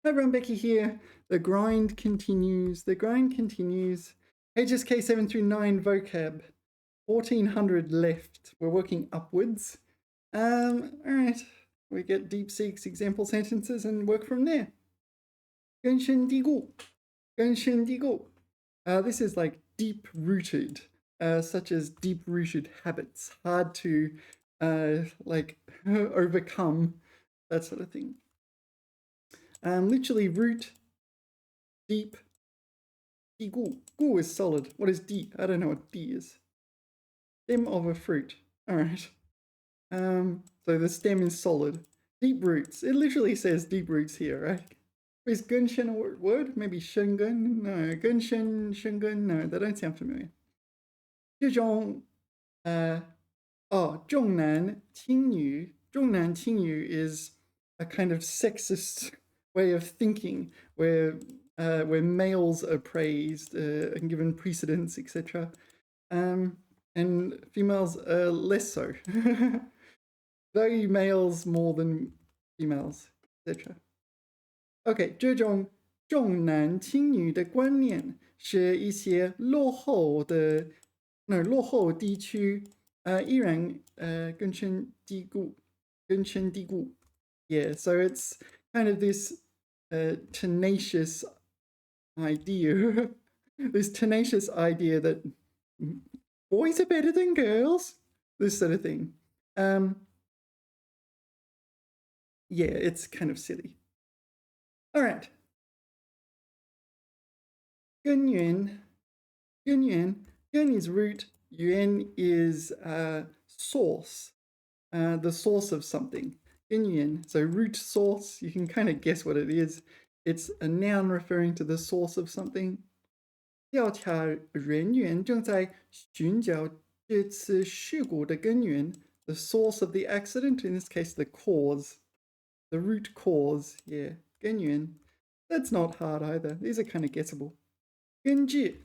Hi everyone, Becky here. The grind continues. The grind continues. HSK 7 through 9 vocab. 1400 left. We're working upwards. Alright. We get DeepSeek's example sentences and work from there. 根深蒂固. 根深蒂固. This is like deep-rooted, such as deep-rooted habits. Hard to overcome, that sort of thing. Literally root, deep, 蒂固. Gu is solid. What is di? I don't know what di is. Stem of a fruit. Alright. So the stem is solid. Deep roots. It literally says deep roots here, right? Is 根深 a word? Maybe 深根? No. 根深, 深根? No, they don't sound familiar. 这种, 重男轻女. 重男轻女 is a kind of sexist way of thinking where males are praised and given precedence, etc. And females are less so. Value males more than females, etc. OK, 这种重男轻女的观念是一些落后地区依然根深蒂固. Yeah, so it's kind of this tenacious idea, this tenacious idea that boys are better than girls, this sort of thing. Yeah, it's kind of silly. All right. 根源, 根 is root, 源 is source, the source of something. 根源, so root source, you can kind of guess what it is. It's a noun referring to the source of something. 调查人员正在寻找这次事故的根源, the source of the accident, in this case the cause, the root cause, yeah, 根源. That's not hard either. These are kind of guessable. 根治.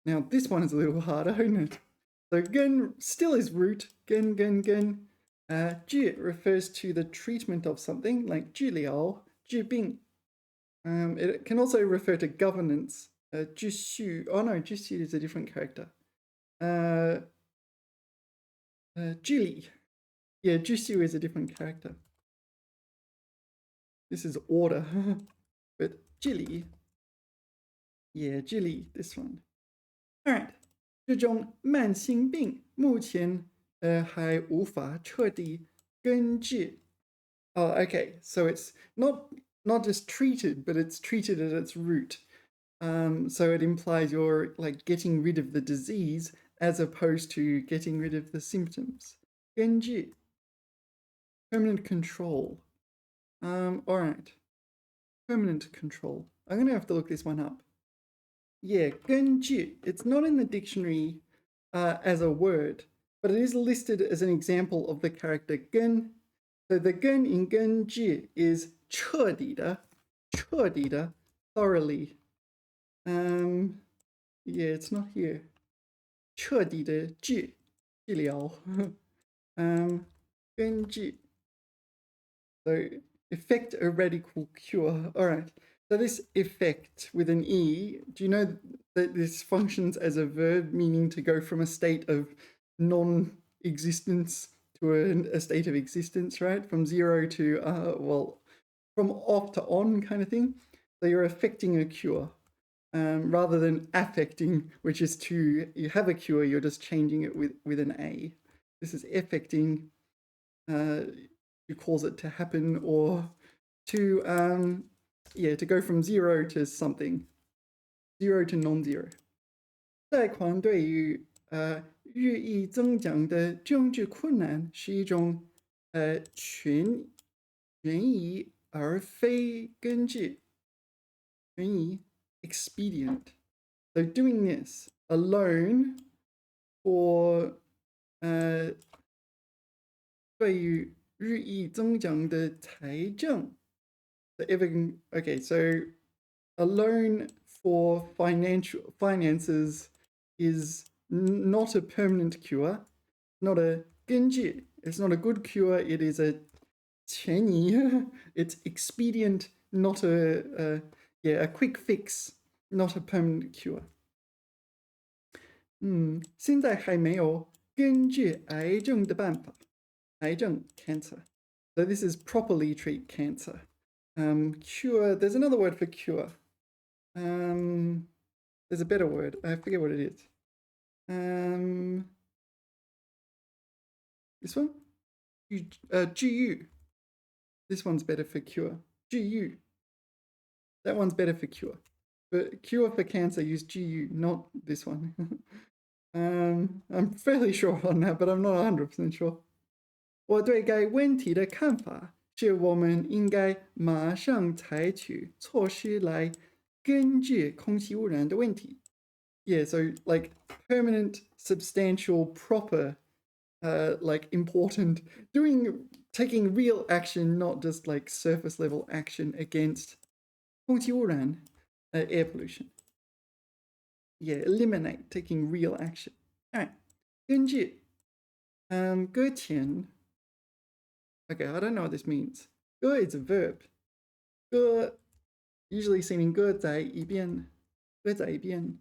Now this one is a little harder, isn't it? So 根 still is root, 根. 治 refers to the treatment of something, like 治疗, 治病. It can also refer to governance. 秩序. Oh no, 秩序 is a different character. 治理. Yeah, 秩序 is a different character. This is order. But 治理. Yeah, 治理, this one. Alright. 这种慢性病目前还无法彻底根治. Oh, okay. So it's not just treated, but it's treated at its root. So it implies you're like getting rid of the disease as opposed to getting rid of the symptoms. 根治. Permanent control. Alright. Permanent control. I'm going to have to look this one up. Yeah, 根治. It's not in the dictionary as a word, but it is listed as an example of the character 根. So the 根 in 根治 is 彻底的, thoroughly. Yeah, it's not here. 彻底的治疗. 根治. So effect a radical cure. All right. So this effect with an E, do you know that this functions as a verb, meaning to go from a state of non-existence to a state of existence, right? From zero to, from off to on kind of thing. So you're affecting a cure rather than affecting, which is you have a cure, you're just changing it with an A. This is affecting, to cause it to happen or to go from zero to something, zero to non-zero. 贷款对于日益增长的政治困难是一种权宜而非根治. 权宜 expedient. So doing this alone for 对于日益增长的财政. Okay, so a loan for finances is not a permanent cure, not a 根治. It's not a good cure. It is a 权宜. It's expedient not a quick fix, not a permanent cure. 现在还没有根治癌症的办法。癌症 cancer. So this is properly treat cancer. Cure, there's another word for cure. There's a better word. I forget what it is. This one? 治愈. This one's better for cure. 治愈. That one's better for cure. But cure for cancer, use 治愈, not this one. I'm fairly sure on that, but I'm not 100% sure. 我对该问题的看法是我们应该马上采取措施来根治空气污染的问题. Yeah, so like permanent, substantial, proper, like important, taking real action, not just like surface level action against 空气污染, air pollution. Yeah, eliminate, taking real action. All right, 根治, 搁浅. Okay, I don't know what this means. 搁 is a verb. 搁 usually seen in 搁在一边, 搁在一边.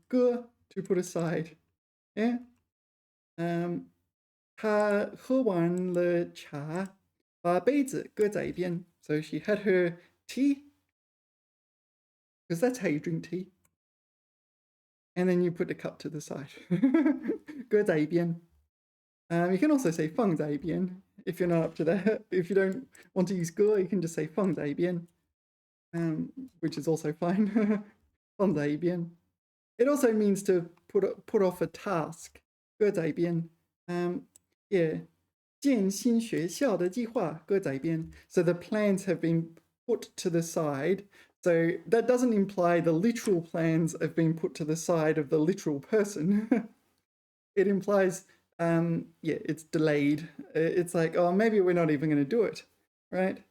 搁 to put aside. Yeah. 她喝完了茶，把杯子搁在一边. So she had her tea, because that's how you drink tea. And then you put the cup to the side. 搁在一边. You can also say 放在一边 if you're not up to that. If you don't want to use 搁, you can just say 放在一边, which is also fine. 放在一边. It also means to put off a task. 搁在一边. Yeah. 建新学校的计划搁在一边. So the plans have been put to the side. So that doesn't imply the literal plans have been put to the side of the literal person. It implies, it's delayed. It's like, oh, maybe we're not even going to do it, right?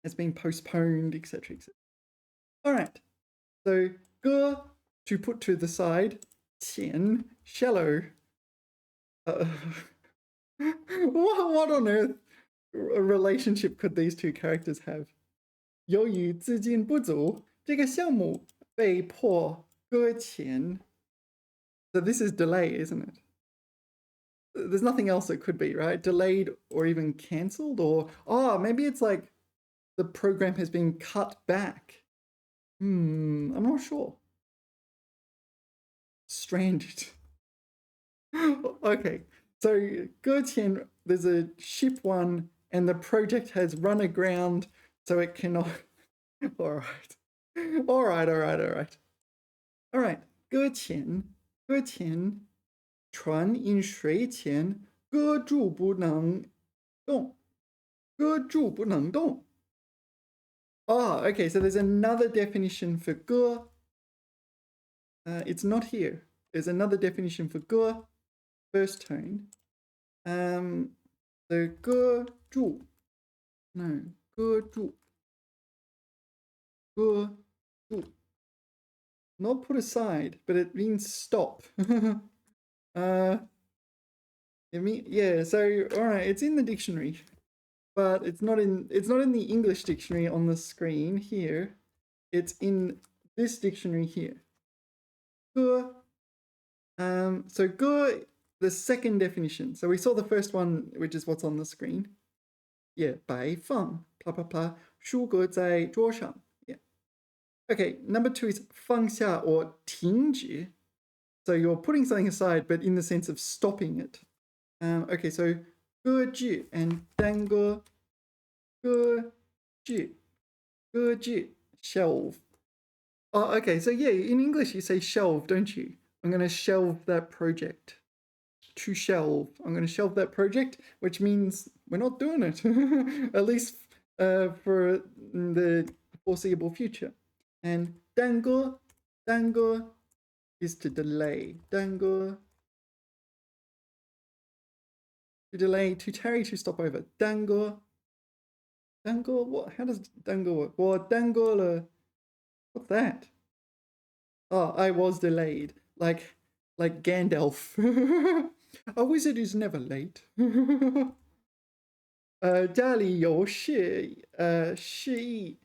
It's being postponed, etc., etc. All right. So 搁 to put to the side. 浅 shallow. What on earth relationship could these two characters have? 由于资金不足，这个项目被迫搁浅. So this is delay, isn't it? There's nothing else it could be, right? Delayed or even cancelled, or maybe it's like the program has been cut back. I'm not sure. Stranded. Okay, so 搁浅, there's a ship one, and the project has run aground, so it cannot. All right. 搁浅, 船因水浅搁住不能动. Okay, so there's another definition for 搁. It's not here. There's another definition for 搁, first tone. So 搁住. No, 搁住. Not put aside, but it means stop. So all right, it's in the dictionary, but it's not in the English dictionary on the screen here. It's in this dictionary here. 搁. So 搁, the second definition. So we saw the first one, which is what's on the screen. Yeah, 摆放, blah blah blah, 书搁在桌上. Yeah. Okay, number 2 is 放下 or 停止. So you're putting something aside, but in the sense of stopping it. Okay, so 搁置 and 耽搁. 搁置, shelve. Oh, okay, so yeah, in English you say shelve, don't you? I'm going to shelve that project. To shelve. I'm going to shelve that project, which means we're not doing it. At least for the foreseeable future. And 耽搁 is to delay. 耽搁. To delay, to tarry, to stop over. 耽搁. What? How does 耽搁work? 我耽搁了. What's that? Oh, I was delayed. Like Gandalf. A wizard is never late. 家里有事，事意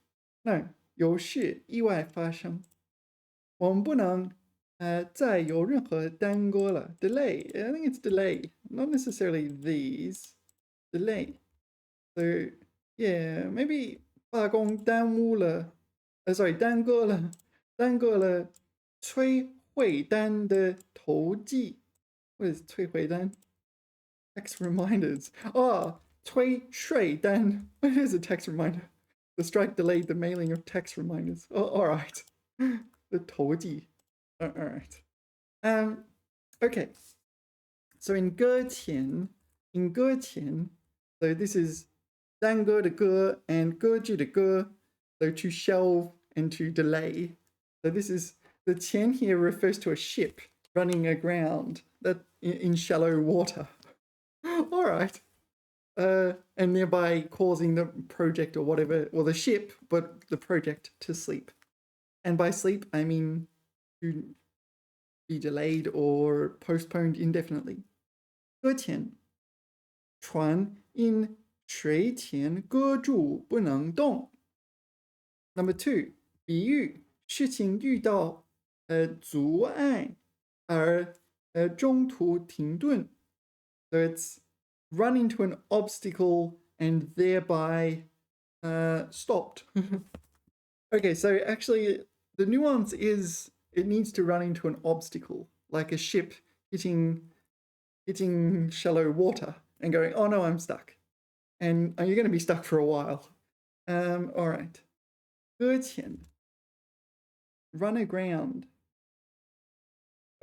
，no，有事意外发生，我们不能再有任何耽搁了。Delay. I think it's delay, not necessarily these. Delay. So yeah, maybe 罢工耽误了，sorry，耽搁了催汇单的投寄。What is 催汇单？Text reminders. Oh, 催税单. What is a text reminder? The strike delayed the mailing of text reminders. Oh, all right. The 投寄. All right. Okay. So in 搁浅, so this is 耽搁的搁 and 搁置的搁, so to shelve and to delay. So this is, the 浅 here refers to a ship running aground that in shallow water. All right. And thereby causing the project or whatever, or the ship, but the project to sleep. And by sleep, I mean to be delayed or postponed indefinitely. 搁浅，船因水浅搁住不能动。Number 2，比喻事情遇到阻碍而中途停顿。So it's run into an obstacle and thereby stopped. Okay, so actually the nuance is it needs to run into an obstacle, like a ship hitting shallow water and going, oh no, I'm stuck. And you're going to be stuck for a while. All right. 搁浅, run aground.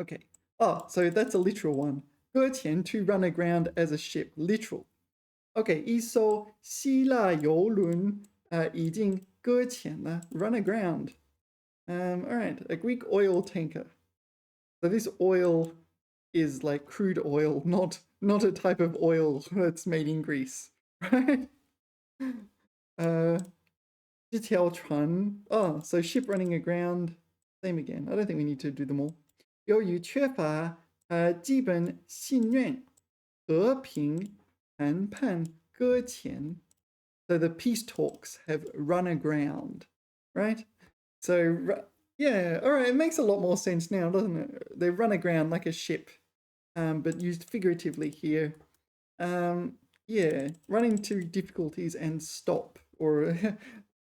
Okay. Oh, so that's a literal one. 搁浅, to run aground as a ship, literal. Okay, 一艘希腊邮轮已经搁浅了, run aground. All right, a Greek oil tanker. So this oil is like crude oil, not a type of oil that's made in Greece, right? 这条船, oh, so ship running aground, same again. I don't think we need to do them all. 由于缺乏基本信任，和平谈判搁浅. So the peace talks have run aground, right? So yeah, all right, it makes a lot more sense now, doesn't it? They run aground like a ship, but used figuratively here. Yeah, run into difficulties and stop, or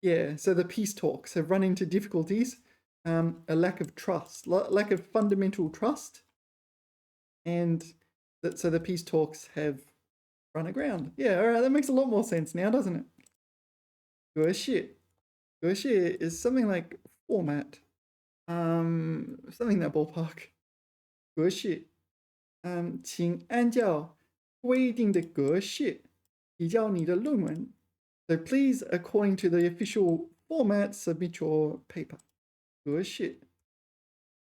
yeah, so the peace talks have run into difficulties, a lack of trust, lack of fundamental trust, and so the peace talks have run aground. Yeah, all right, that makes a lot more sense now, doesn't it? 格式is something like format, something that ballpark. 格式，请按照规定的格式提交你的论文. So please, according to the official format, submit your paper. 格式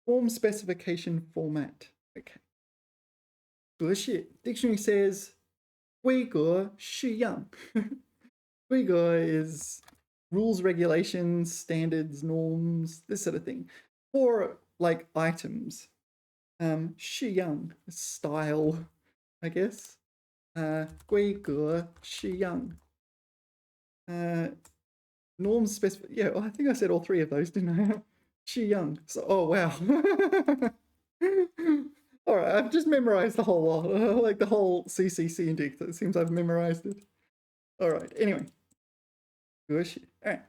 form specification format. Okay. 格式 dictionary says 规格式样. 规格 is rules, regulations, standards, norms, this sort of thing. For like items. 式样 style, I guess. 规格式样. Norms specific. Yeah, well, I think I said all three of those, didn't I? 式样. So, oh wow. All right, I've just memorized the whole lot, like the whole CCC index. It seems I've memorized it. All right. Anyway, 格式. All right.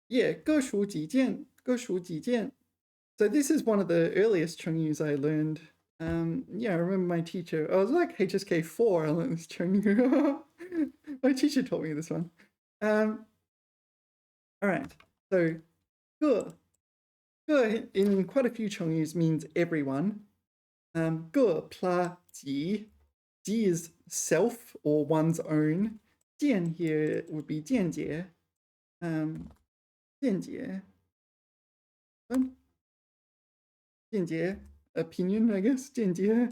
Yeah, 各属己见. So this is one of the earliest Chinese I learned. Yeah, I remember my teacher. I was like HSK 4. I learned this Chinese. My teacher taught me this one. All right. So 各in quite a few Chinese means everyone. 各 plus 己. 己 is self or one's own. 见 here would be 见解. 见解. 见解 opinion, I guess. 见解.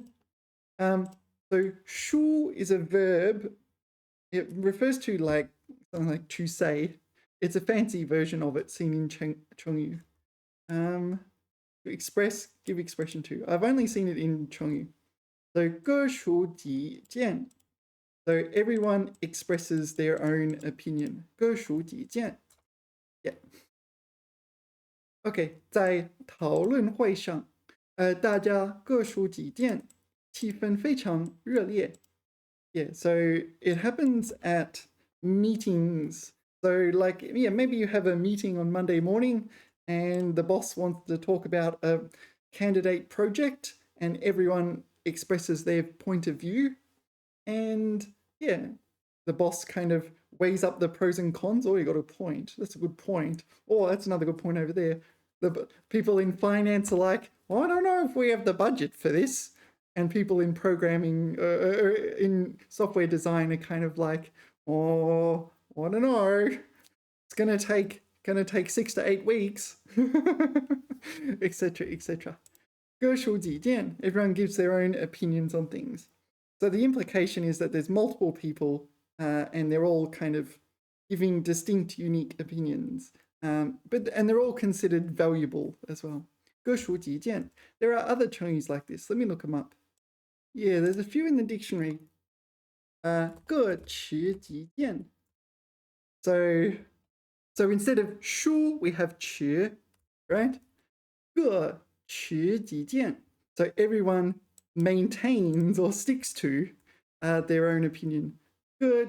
So 说 is a verb. It refers to like something like to say. It's a fancy version of it seen in Chengyu. To express, give expression to. I've only seen it in Chengyu. So 各属己见. So everyone expresses their own opinion. 各抒己见. Yeah. OK， 在讨论会上，大家各抒己见，气氛非常热烈。Yeah, so it happens at meetings. So like, yeah, maybe you have a meeting on Monday morning and the boss wants to talk about a candidate project and everyone expresses their point of view. And yeah, the boss kind of weighs up the pros and cons. Oh, you got a point. That's a good point. Oh, that's another good point over there. The people in finance are like, well, I don't know if we have the budget for this. And people in programming, in software design, are kind of like, oh, I don't know. It's gonna take 6 to 8 weeks, etc., etc. 各抒己见. Everyone gives their own opinions on things. So the implication is that there's multiple people and they're all kind of giving distinct, unique opinions. And they're all considered valuable as well. 各抒己见. There are other Chinese like this. Let me look them up. Yeah, there's a few in the dictionary. 各持己见. So instead of 书, we have 持, right? 各持己见. So everyone maintains or sticks to their own opinion. 各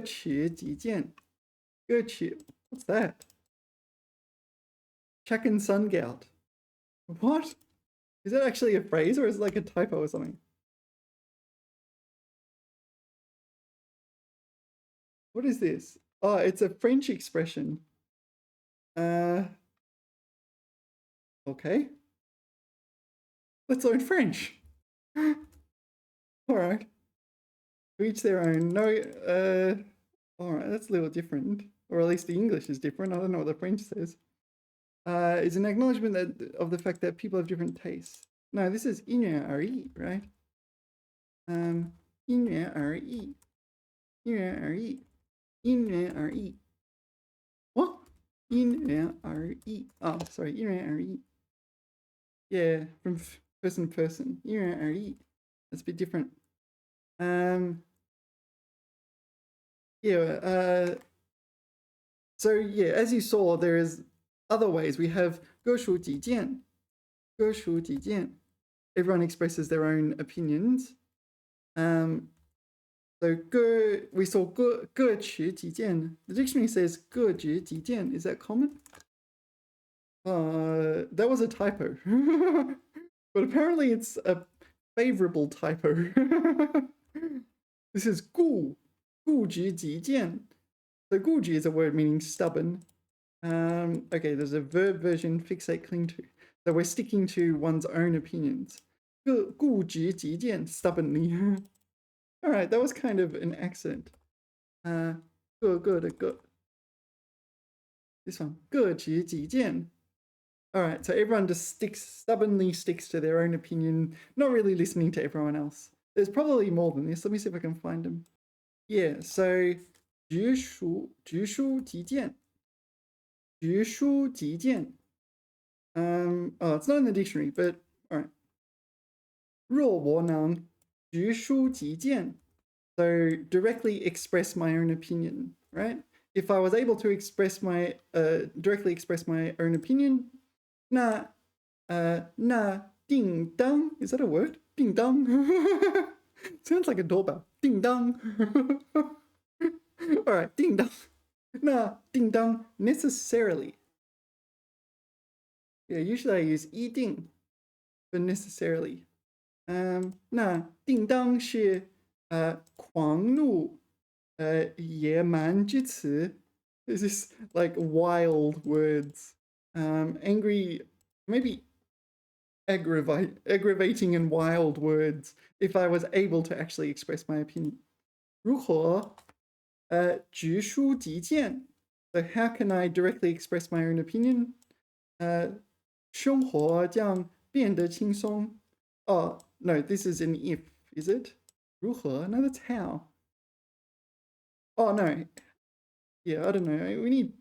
持己见. 各持, what's that? Chakan sun gout. What? Is that actually a phrase or is it like a typo or something? What is this? Oh, it's a French expression. Okay. Let's learn French. All right. To each their own. No, all right, that's a little different. Or at least the English is different. I don't know what the French says. Is an acknowledgement of the fact that people have different tastes. No, this is 因人而异, right? 因人而异. 因人而异. 因人而异. What? 因人而异. Oh, sorry, 因人而异. Yeah, from person to person. 因人而异. That's a bit different. Yeah, so yeah, as you saw, there is other ways. We have 各抒己见. 各抒己见. Everyone expresses their own opinions. So we saw 各持己见. The dictionary says 各执己见. Is that common? That was a typo. But apparently it's a favorable typo. This is 固执己见. So 固执 is a word meaning stubborn. Okay, there's a verb version, fixate, cling to. So we're sticking to one's own opinions. 固执己见, stubbornly. All right, that was kind of an accent. 各的各. This one, 各执己见. All right, so everyone just stubbornly sticks to their own opinion, not really listening to everyone else. There's probably more than this. Let me see if I can find them. Yeah, so 直抒己见. 直抒己见. Oh, it's not in the dictionary, but all right. 若我能直抒己见. So directly express my own opinion, right? If I was able to directly express my own opinion, 那叮当, is that a word? 叮当. Sounds like a doorbell. 叮当. All right, 叮当. 那叮当 necessarily. Yeah, usually I use 一定 for necessarily. 那叮当是狂怒野蛮之词. This is like wild words. Angry, maybe aggravating and wild words if I was able to actually express my opinion. 如何直抒己见? So how can I directly express my own opinion? 生活将变得轻松. Oh, no, this is an if, is it? 如何? No, that's how. Oh, no. Yeah, I don't know. We need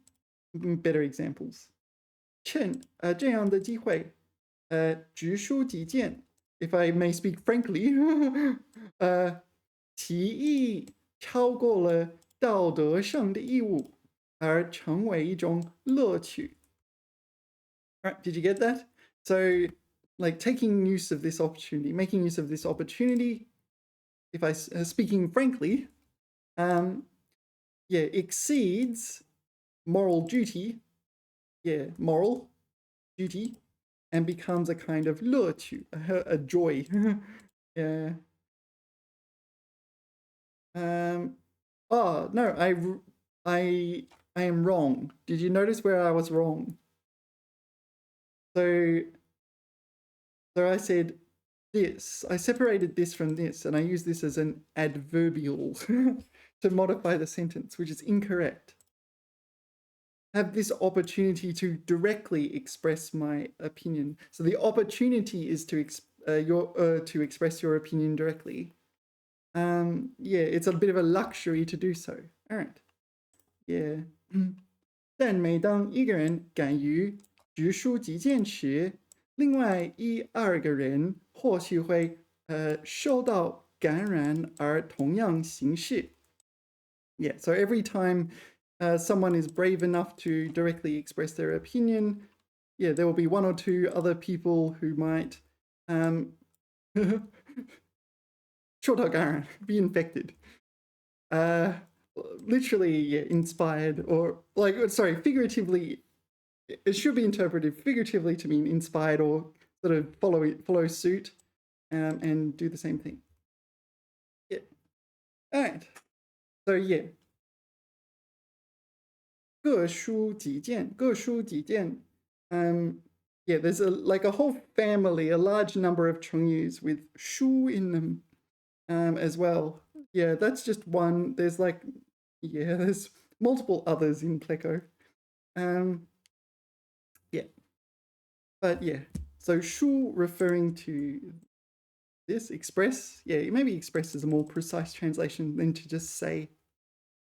better examples. 趁这样的机会直抒己见. If I may speak frankly, 提议超过了道德上的义务，而成为一种乐趣。All right, did you get that? So, like taking use of this opportunity, making use of this opportunity, if I speaking frankly, yeah, exceeds moral duty, yeah, moral duty, and becomes a kind of 乐趣, a joy. Yeah. Oh no, I am wrong. Did you notice where I was wrong? So I said this. I separated this from this, and I used this as an adverbial to modify the sentence, which is incorrect. Have this opportunity to directly express my opinion. So the opportunity is to express your opinion directly. Yeah, it's a bit of a luxury to do so. All right. Yeah. 但每当一个人敢于直抒己见时，另外2个人或许会受到感染而同样行事。Yeah, so every time someone is brave enough to directly express their opinion, yeah, there will be 1 or 2 other people who might 受到感染, be infected. Literally, yeah, inspired, or like, sorry, figuratively, it should be interpreted figuratively to mean inspired or sort of follow suit and do the same thing. Yeah. All right. So yeah. 各抒己见, 各抒己见. Yeah, there's like a whole family, a large number of chongyus with shu in them as well. Yeah, that's just one. There's like, yeah, there's multiple others in Pleco. Yeah. But yeah, so shu referring to this, express. Yeah, maybe express is a more precise translation than to just say.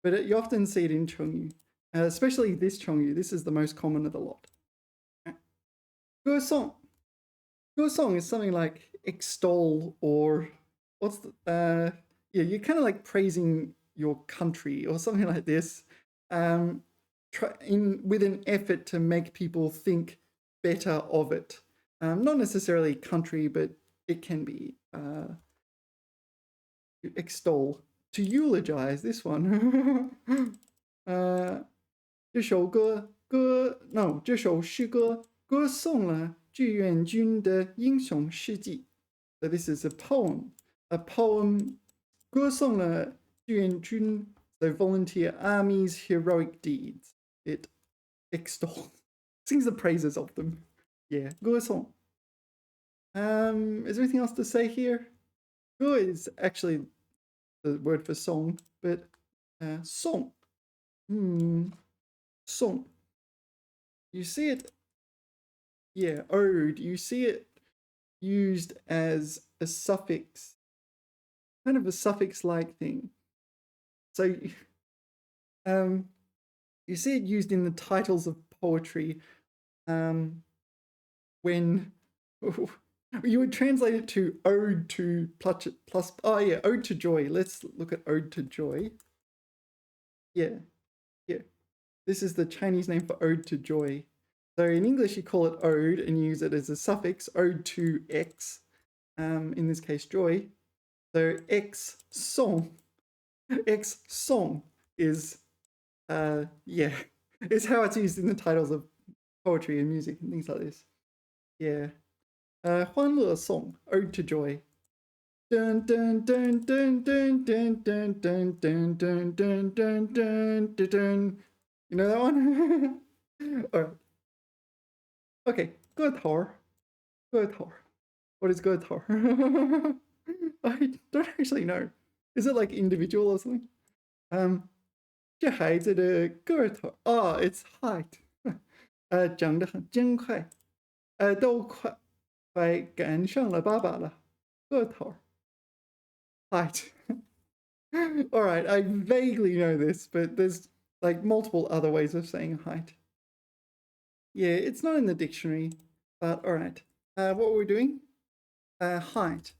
But you often see it in chongyu, especially this chongyu. This is the most common of the lot. 歌颂. 歌颂 is something like extol, or what's the, yeah, you're kind of like praising your country or something like this, with an effort to make people think better of it. Not necessarily country, but it can be extol, to eulogize. This one. 这首这首诗歌歌颂了志愿军的英雄事迹。So this is a poem. A poem 歌颂了志愿军, so volunteer armies' heroic deeds. It extols, sings the praises of them. Yeah, 歌颂. Is there anything else to say here? 歌 is actually the word for song, but song. Song. You see it, yeah, ode, you see it used as a suffix, kind of a suffix-like thing. So you see it used in the titles of poetry when you would translate it to ode to plus, oh yeah, ode to joy. Let's look at ode to joy. Yeah. This is the Chinese name for ode to joy. So in English, you call it ode and you use it as a suffix, ode to X, in this case, joy. So X song is, yeah, it's how it's used in the titles of poetry and music and things like this. Yeah. 欢乐 song, ode to joy. Dun dun dun dun dun dun dun dun dun dun dun dun dun dun. You know that one? All right. Okay, 歌头. What is 歌头? I don't actually know. Is it like individual or something? 这孩子的个头, oh, it's height. 长得很真快, 都快赶上了爸爸了, 个头. Height. All right, I vaguely know this, but there's like multiple other ways of saying height. Yeah, it's not in the dictionary, but all right. What were we doing? Height.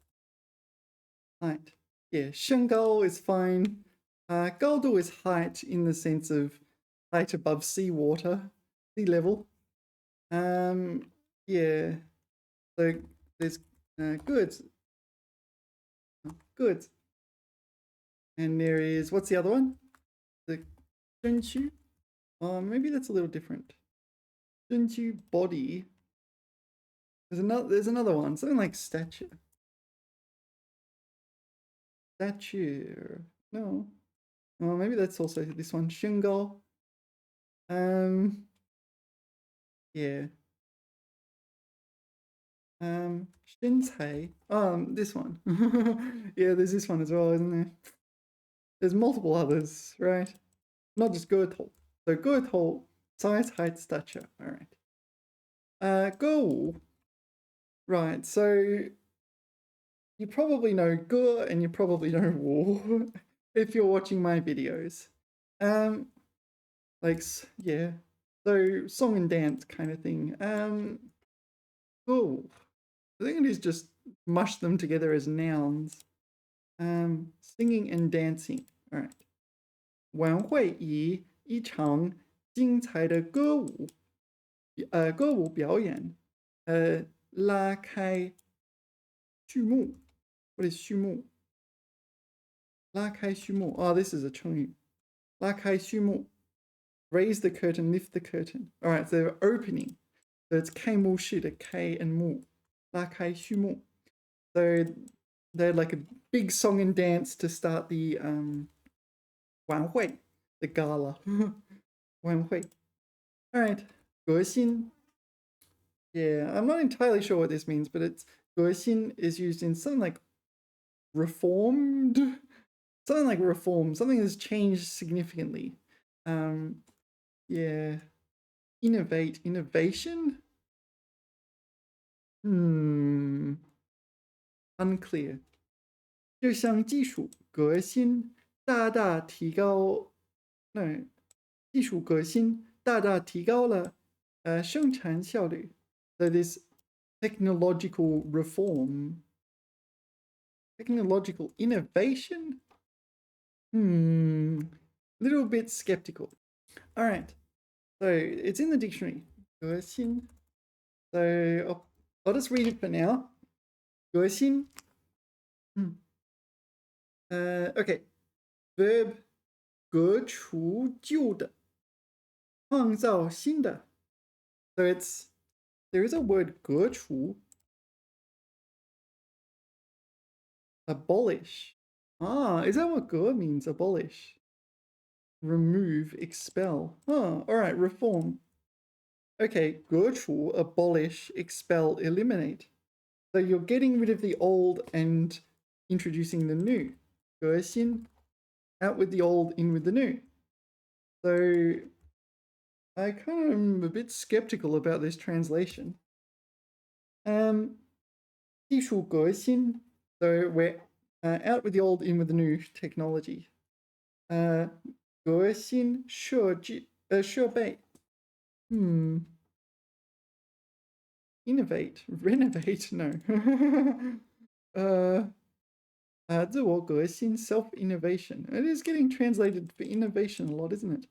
Yeah, 身高 is fine. 高度 is height in the sense of height above seawater, sea level. Yeah. So there's good, good. And there is, what's the other one? The 身躯. Oh, maybe that's a little different. 身躯 body. There's another one, something like stature. Stature. No. Well, maybe that's also this one. 身高. Yeah. 身材. This one. Yeah, there's this one as well, isn't there? There's multiple others, right? Not just 个头. So 个头, size, height, stature. All right. 歌舞. Right. So you probably know 歌 and you probably know 舞 if you're watching my videos. Like, yeah. So song and dance kind of thing. Cool. I think it is just mush them together as nouns. Singing and dancing. All right. 晚会以一场精彩的歌舞表演拉开序幕. What is 序幕? 拉开序幕. Oh, this is a 成语. 拉开序幕. Raise the curtain, lift the curtain. All right, so they're opening. So it's 开幕式的 K and 幕. 拉开序幕. So they had like a big song and dance to start the 晚会, the gala. 晚会. All right, 革新. Yeah, I'm not entirely sure what this means, but it's 革新 is used in something like reformed, something like reform, something that's changed significantly. Yeah, innovate, innovation. Unclear. 这项技术革新大大提高，技术革新大大提高了生产效率. So this technological reform, technological innovation. Little bit skeptical. All right. So it's in the dictionary. 革新. So I'll just read it for now. 革新. Okay. Verb 革除旧的，创造新的. So there is a word 革除. Abolish. Is that what 革 means? Abolish. Remove, expel. All right, reform. Okay, 革除, abolish, expel, eliminate. So you're getting rid of the old and introducing the new. 革新, out with the old, in with the new. So I kind of am a bit skeptical about this translation. 技术革新, so we're out with the old, in with the new technology. 革新设备. Innovate, renovate, no. 自我革新, self-innovation. It is getting translated for innovation a lot, isn't it?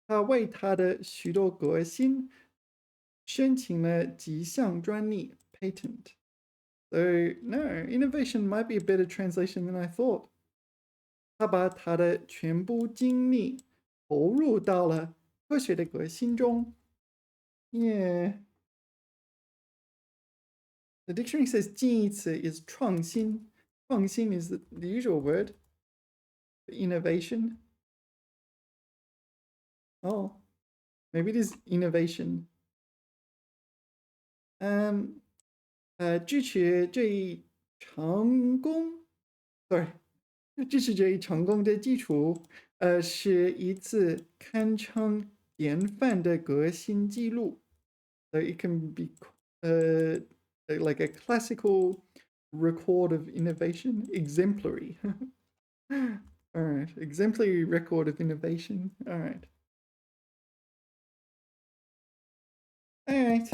他为他的许多革新申请了几项专利 patent. So no, innovation might be a better translation than I thought. 他把他的全部精力投入到了科学的革新中. Yeah. The dictionary says 近义词 is 创新. 创新 is the usual word for innovation. Oh, maybe it is innovation. 支持这一成功 sorry 支持这一成功的基础是一次堪称典范的革新记录. So it can be like a classical record of innovation, exemplary. All right, exemplary record of innovation. All right. All right.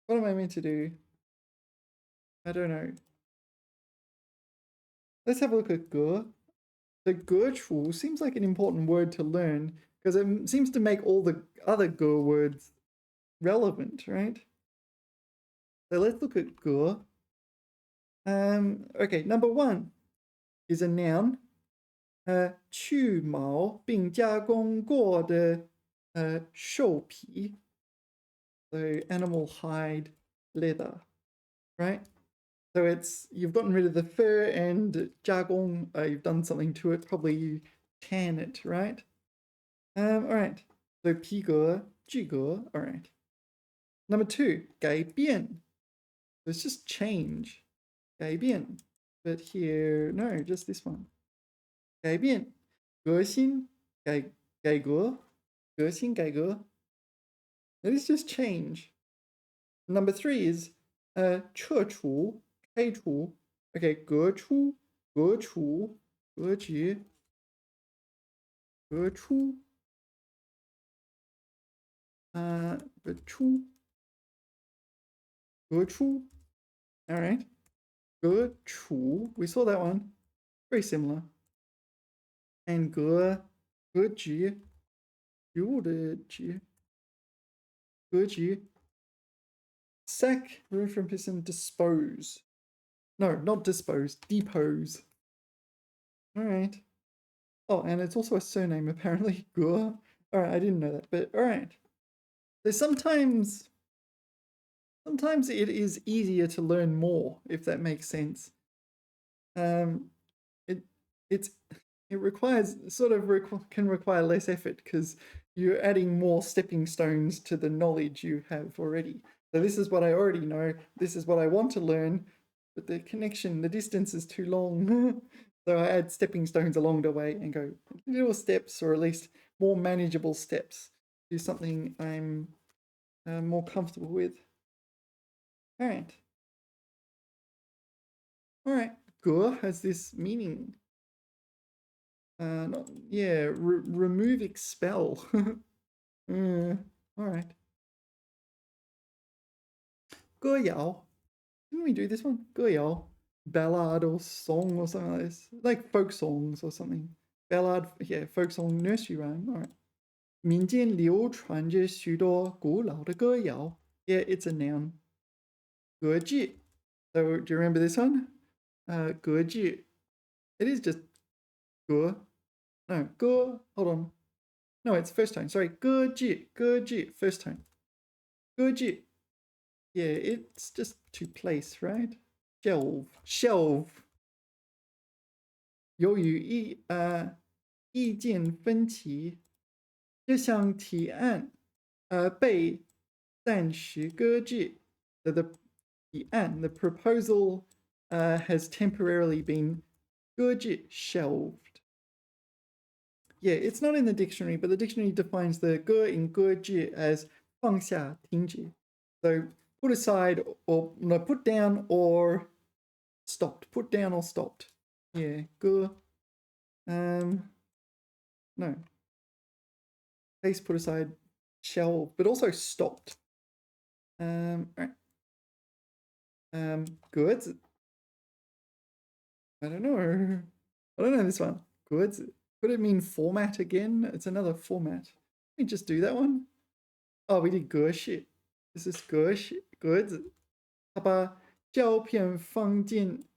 What am I meant to do? I don't know. let's have a look at ge. The ge chu seems like an important word to learn because it seems to make all the other ge words relevant, right? So let's look at ge. Okay, number 1 is a noun. 去毛并加工过的兽皮. So animal hide, leather, right? So it's you've gotten rid of the fur and 加工, you've done something to it. Probably you tan it, right? All right. So 皮革, 具革. All right. Number 2, 改变. So it's just change. 改变. But here, no, just this one. 改变. 革新, 改革. 革新改革. It is just change. Number 3 is 撤除, 开除. Okay, 革除, 革除, 革绝, 革除. 革除. 革除. All right. 革除. We saw that one. Very similar. And 革绝. 有的绝. 革绝. Sack, remove from piston, dispose. No, not dispose, depose. All right. Oh, and it's also a surname, apparently. Gur. All right, I didn't know that, but all right. So sometimes it is easier to learn more, if that makes sense. It requires can require less effort because you're adding more stepping stones to the knowledge you have already. So this is what I already know. This is what I want to learn, but the distance is too long. So I add stepping stones along the way and go little steps, or at least more manageable steps, to something I'm more comfortable with. All right. All right. Gur has this meaning. Remove, expel. All right. 歌谣. Didn't we do this one? 歌谣, ballad or song or something like this. Like folk songs or something. Ballad, yeah, folk song, nursery rhyme. All right. 民间流传着许多古老的歌谣. Yeah, it's a noun. 歌句. So do you remember this one? 歌句. It is just 歌. No, 歌. Hold on. No, it's first tone. Sorry, 歌句, first tone. 歌句. Yeah, it's just to place, right? Shelve. 由于意见分歧，这项提案被暂时搁置。The 提案, the proposal has temporarily been 搁置, shelved. Yeah, it's not in the dictionary, but the dictionary defines the 搁 in 搁置 as 放下停止. So put aside, or no, put down or stopped. Put down or stopped. Yeah, 搁. No. Place put aside, shelved, but also stopped. Right. Goods. I don't know this one. Goods. Could it mean format again? It's another format. Let me just do that one. Oh, we did 格式. This is 格式, goods. 他把胶片放进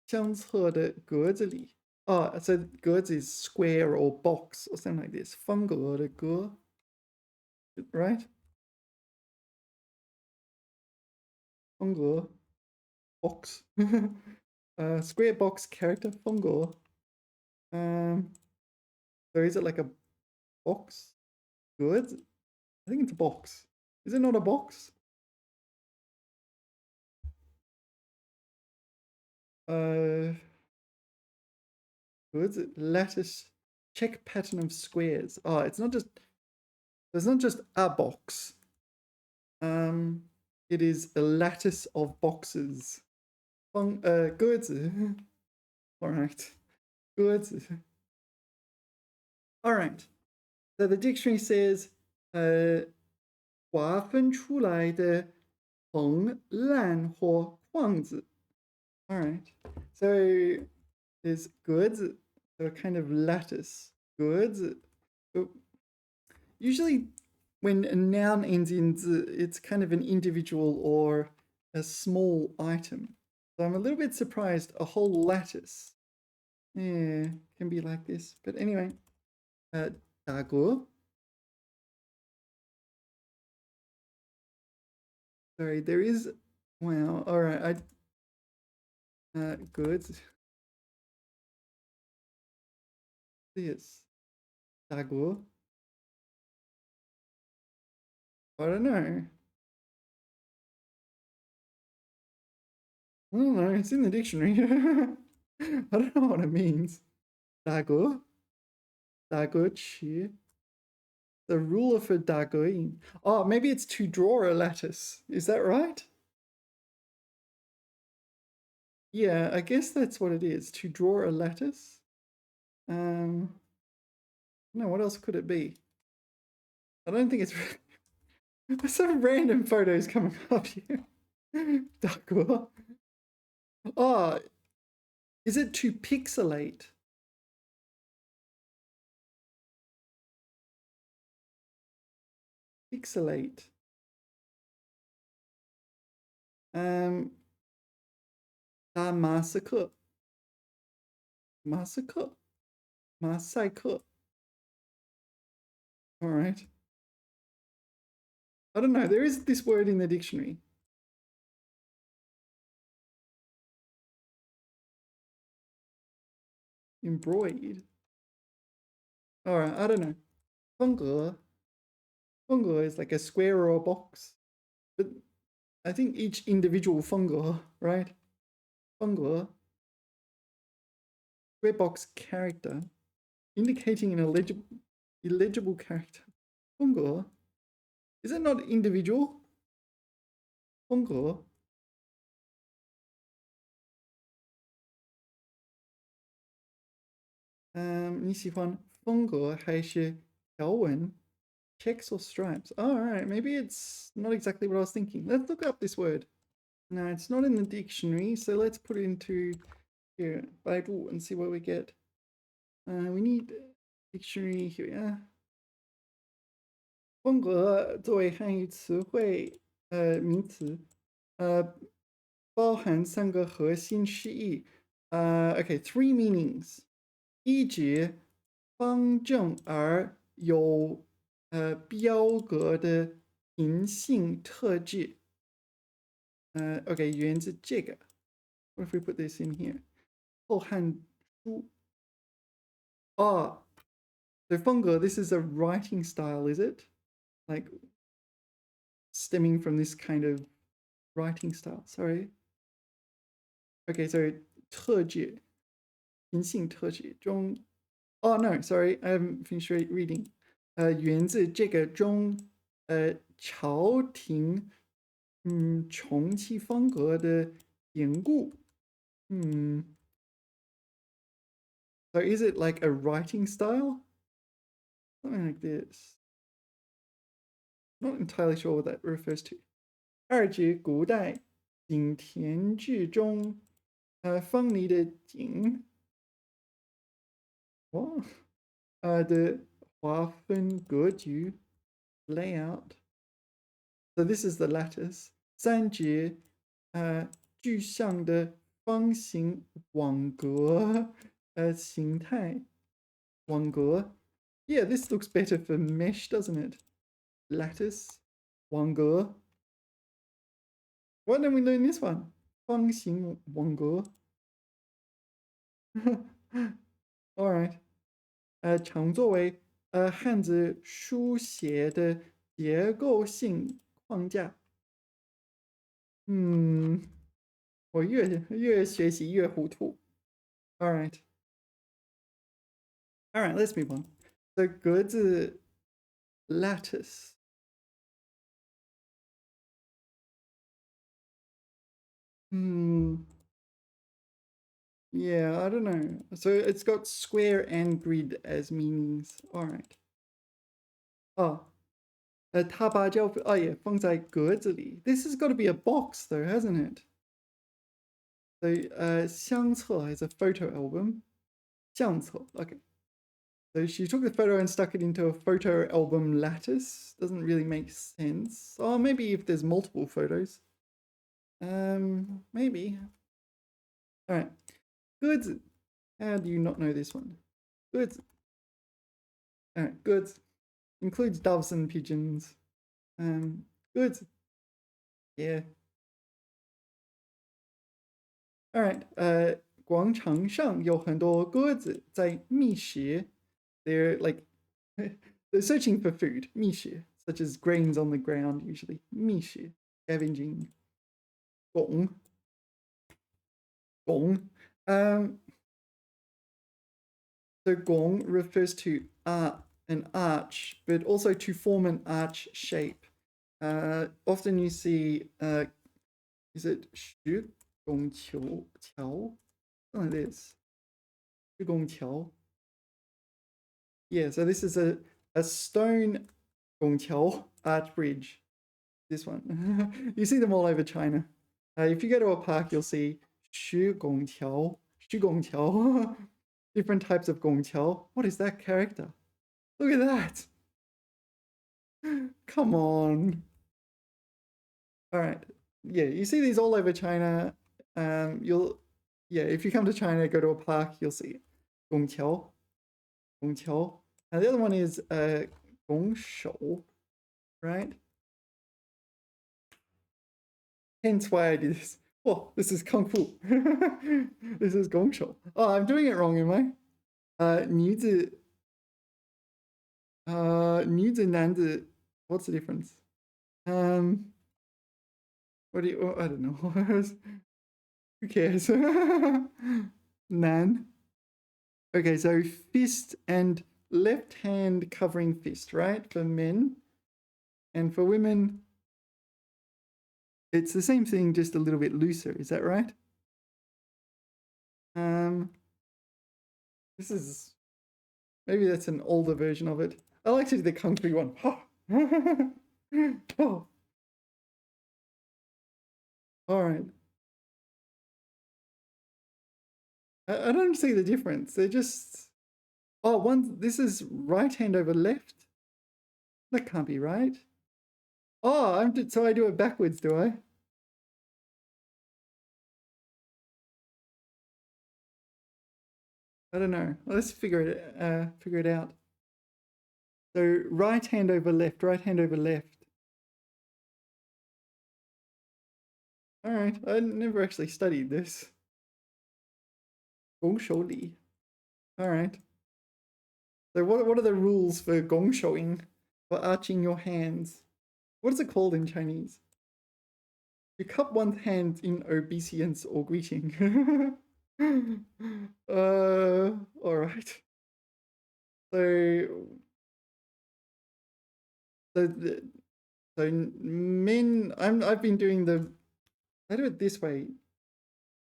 相册的格子里. Oh, so 格子 is square or box or something like this. 方格的格. Right? 方格 box. Square box character 方格. So is it like a box? Goods? I think it's a box. Is it not a box? Goods, lattice, check pattern of squares. Oh, it's not just a box. It is a lattice of boxes. Goods. All right. Goods. All right. So the dictionary says 划分出来的横、烂或框子. All right. So There's goods, so a kind of lattice. Goods. Usually when a noun ends in z, it's kind of an individual or a small item. So I'm a little bit surprised a whole lattice, yeah, can be like this. But anyway, 打嗝. Sorry, there is, wow, all right, goods. This, 打嗝. I don't know. I don't know, it's in the dictionary. I don't know what it means. 打嗝, 打嗝区. The ruler for 打嗝音. Oh, maybe it's to draw a lattice. Is that right? Yeah, I guess that's what it is. To draw a lattice. No, what else could it be? I don't think it's there's some random photos coming up here. 打嗝. Oh, is it to pixelate? Pixelate. 打马赛克. 马赛克. 马赛克. All right. I don't know. There is this word in the dictionary. Embroidered. All right. I don't know. 风格. 风格 is like a square or a box. But I think each individual 风格, right? 风格. Square box character. Indicating an illegible character. 风格. Is it not individual? 风格. 你喜欢风格还是条纹? Checks or stripes? Oh, all right, maybe it's not exactly what I was thinking. Let's look up this word. No, it's not in the dictionary, so let's put it into here, Bible, and see what we get. We need dictionary here. Yeah. 风格作为汉语词汇，名词，包含3个核心释义。Okay, 3 meanings. 一指方正而有标格的平性特质。Okay, 源自这个。What if we put this in here? 后汉书。Oh, so 风格, this is a writing style, is it? Like stemming from this kind of writing style. Sorry. Okay, so 特质, 平性特质中. Oh no, sorry, I haven't finished reading. 源自这个中朝廷重启风格的典故. So is it like a writing style? Something like this. Not entirely sure what that refers to. 二指古代井田制中分离的井的划分格局 layout. So this is the lattice. 三指具象的方形网格形态网格. Yeah, this looks better for mesh, doesn't it? Lattice 网格. Why don't we learn this one? 方形网格. All right. 常作为汉字书写的结构性框架。我越学习越糊涂。All right. All right, let's move on. So 格子 lattice. Yeah, I don't know. So it's got square and grid as meanings. All right. Oh, 它把胶也放在格子里. This has got to be a box though, hasn't it? So 相册 is a photo album. 相册, okay. So she took the photo and stuck it into a photo album lattice. Doesn't really make sense. Or maybe if there's multiple photos. Maybe. All right. Goods. How do you not know this one? Goods. All right. Goods includes doves and pigeons. Goods. Yeah. All right. 广场上有很多鸽子在觅食. They're like they're searching for food. 觅食, such as grains on the ground usually. 觅食, scavenging. 拱. Gong. So gong refers to an arch, but also to form an arch shape. Often you see, is it 徐拱桥? Something like this. 徐拱桥. Yeah, so this is a stone 拱桥 arch bridge. This one. You see them all over China. If you go to a park, you'll see 徐拱桥. 徐拱桥. Different types of gongqiao. What is that character? Look at that. Come on. All right. Yeah, you see these all over China. If you come to China, go to a park, you'll see it. Gongqiao. Gongqiao. And the other one is gongshou, right? Hence why I do this. Oh, this is Kung Fu. This is gongshou. Oh, I'm doing it wrong, am I? 女子 女子男子 what's the difference? What do you, I don't know. Who cares? Nan. Okay, so fist and left hand covering fist, right? For men. And for women, it's the same thing, just a little bit looser. Is that right? This is, maybe that's an older version of it. I like to do the Kung Fu one. Oh. All right. I don't see the difference. They're just, this is right hand over left. That can't be right. Oh, so I do it backwards, do I? I don't know. Let's figure it out. So right hand over left, right hand over left. All right, I never actually studied this. 拱手礼. All right. So what are the rules for 拱手ing, for arching your hands? What is it called in Chinese? You cup one's hand in obeisance or greeting. All right. So men, I've been doing I do it this way.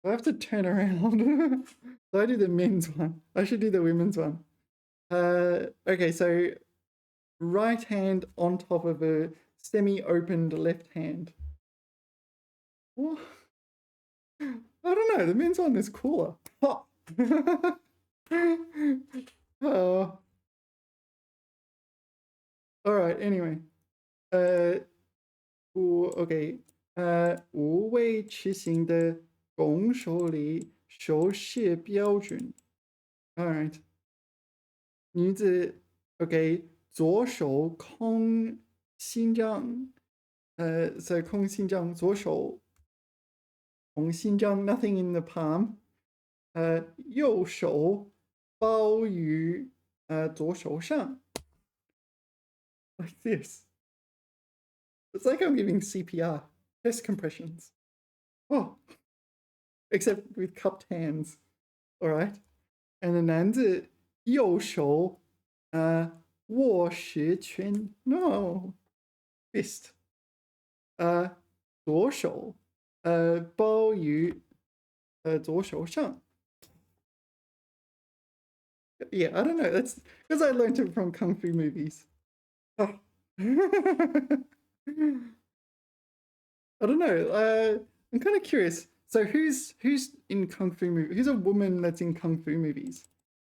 I have to turn around. So I do the men's one. I should do the women's one. Okay, so right hand on top of a semi-opened left hand. What? I don't know. The men's one is cooler. Oh. Oh. All right. Anyway, OK， 无为执行的拱手礼手势标准。All right， 女子 OK， 左手空心脏，so 空心脏，左手空心脏 ，nothing in the palm。右手包于左手上。Like this. It's like I'm giving CPR, chest compressions. Oh, except with cupped hands. All right. And the 男子右手握实拳 no fist 左手包于左手上 Yeah, I don't know. That's because I learned it from Kung Fu movies. Oh. I don't know. I'm kind of curious. So who's in kung fu movies? Who's a woman that's in kung fu movies?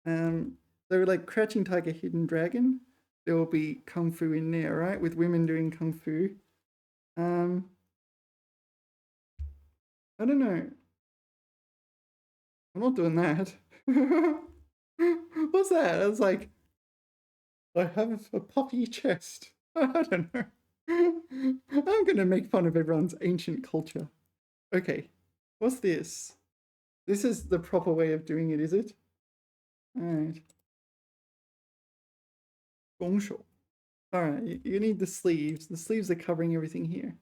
They were like Crouching Tiger, Hidden Dragon. There will be kung fu in there, right? With women doing kung fu. I don't know. I'm not doing that. What's that? I was like, I have a puffy chest. I don't know. I'm going to make fun of everyone's ancient culture. Okay, what's this? This is the proper way of doing it, is it? All right. 拱手. All right, you need the sleeves. The sleeves are covering everything here.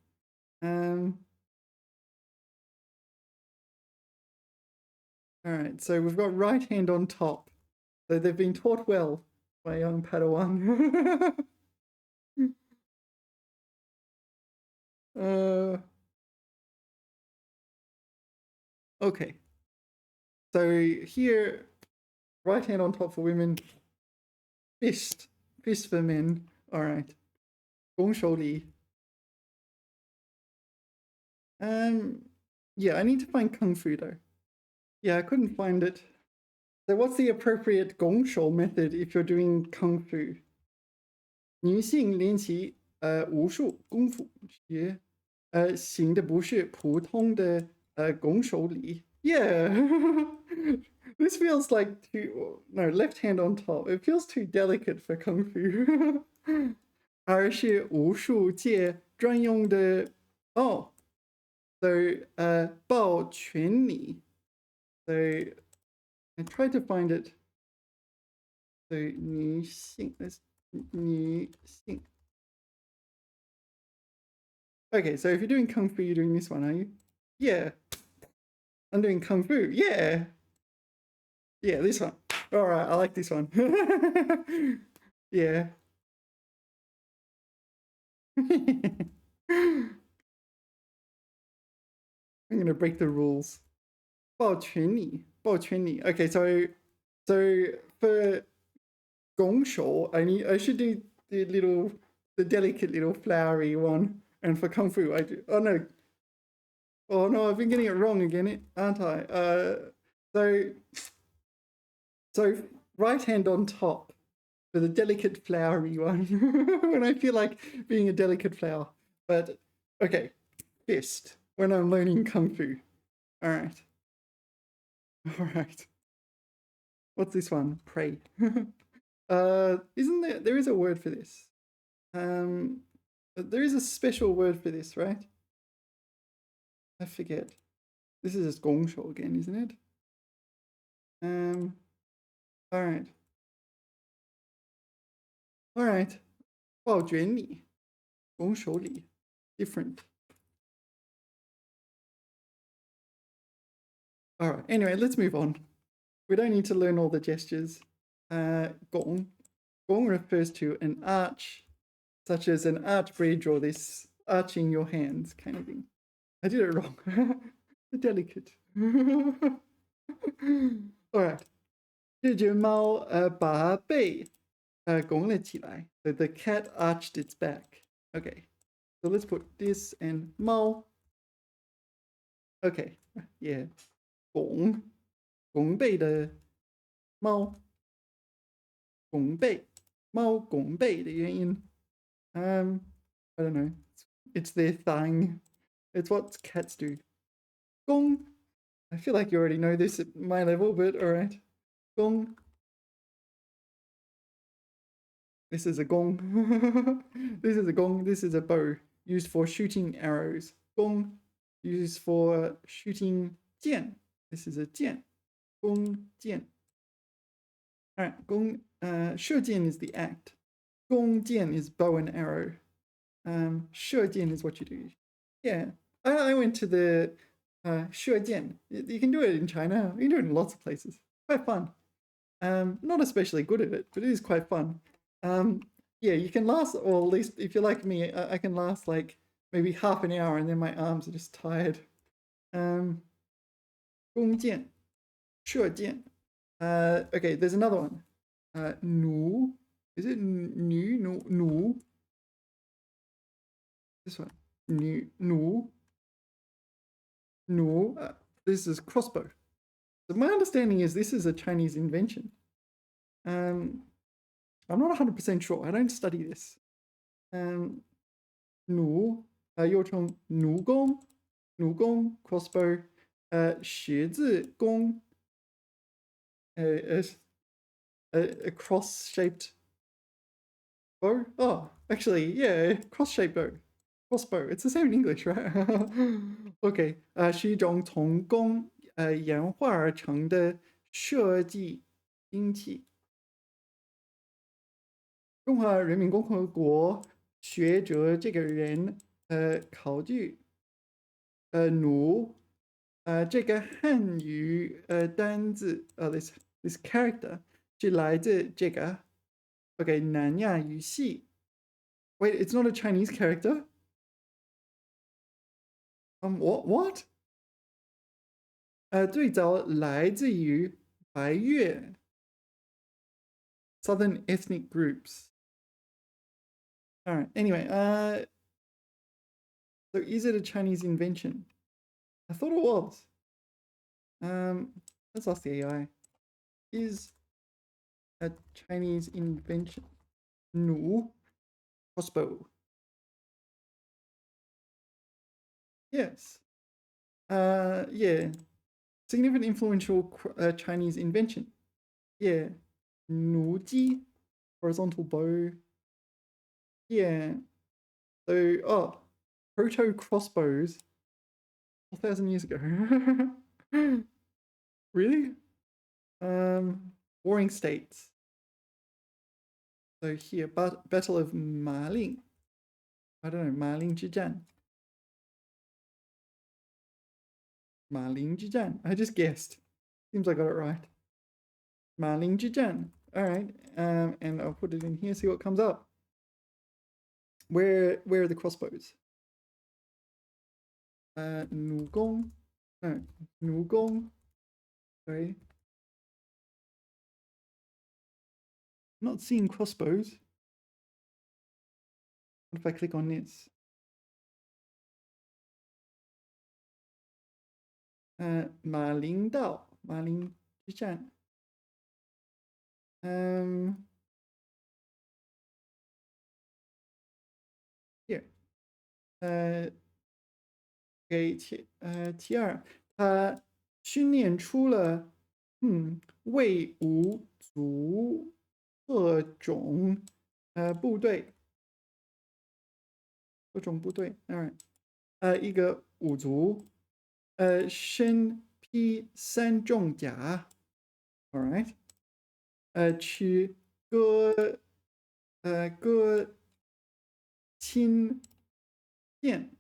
All right, so we've got right hand on top. So they've been taught well by young Padawan. Okay. So here, right hand on top for women, fist for men. All right. 拱手礼. Yeah, I need to find kung fu though. Yeah, I couldn't find it. So what's the appropriate 拱手 method if you're doing kung fu? 女性练习武术功夫学行的不是普通的拱手礼. Yeah. This feels like left hand on top. It feels too delicate for kung fu. 而是武术界专用的 Oh, so 抱拳礼. So I tried to find it. So 女性 女性. Okay, so if you're doing kung fu, you're doing this one, are you? Yeah. I'm doing kung fu. Yeah. Yeah, this one. All right, I like this one. Yeah. I'm gonna break the rules. 抱拳礼. Okay, so for 拱手, I should do the delicate little flowery one, and for kung fu, I do. Oh no, I've been getting it wrong again, aren't I? So right hand on top for the delicate flowery one when I feel like being a delicate flower. But okay, fist when I'm learning kung fu. All right. All right. What's this one? Pray. Isn't there is a word for this? There is a special word for this, right? I forget. This is just 拱手 again, isn't it? All right. All right. 抱拳礼, 拱手礼, different. All right. Anyway, let's move on. We don't need to learn all the gestures. Gong. Gong refers to an arch, such as an arch bridge or this arching your hands kind of thing. I did it wrong. Delicate. All right. 这只猫把背拱了起来. So the cat arched its back. Okay. So let's put this and 猫. Okay. Yeah. 拱背的猫. 拱背. 猫拱背的原因. I don't know. It's their thing. It's what cats do. 拱. I feel like you already know this at my level, but all right. Gong. This is a gong. This is a gong. This is a bow used for shooting arrows. Gong used for shooting jian. This is a jian. Gong jian. All right. Gong. 射箭 is the act. Gong jian is bow and arrow. 射箭 is what you do. Yeah. I went to the 射箭. You can do it in China. You can do it in lots of places. Quite fun. Not especially good at it, but it is quite fun. Yeah, you can last, or at least if you're like me, I can last like maybe half an hour and then my arms are just tired. 弓箭, 射箭. Okay, there's another one. 弩. Is it 女? No, 弩. This one. 弩. No, this is crossbow. So my understanding is this is a Chinese invention. I'm not 100% sure. I don't study this. 弩又称弩弓 crossbow，十字弓a cross-shaped bow. Oh, actually, yeah, cross-shaped bow. Crossbow. It's the same in English, right? OK，是一种从弓演化而成的设计兵器。中华人民共和国学者这个人考据弩这个汉语单字this character 是来自这个 OK 南亚语系。Wait, it's not a Chinese character? What? 最早来自于白越 Southern ethnic groups. All right. Anyway, so is it a Chinese invention? I thought it was. Let's ask the AI. Is a Chinese invention? No. Crossbow. Yes. Yeah. Significant influential Chinese invention. Yeah. 弩机 horizontal bow. Yeah. So, proto crossbows 4,000 years ago. Really? Warring states. So here, Battle of Maling. I don't know, Maling 之战. Maling 之战. I just guessed. Seems I got it right. Maling 之战. All right. And I'll put it in here, see what comes up. Where are the crossbows? 弩弓. No, 弩弓. Sorry. Not seeing crossbows. What if I click on this? 马陵道, 马陵之战. Here. 给题二，他训练出了魏武族各种部队，一个五族，身披三重甲 ，all right，去割钦剑。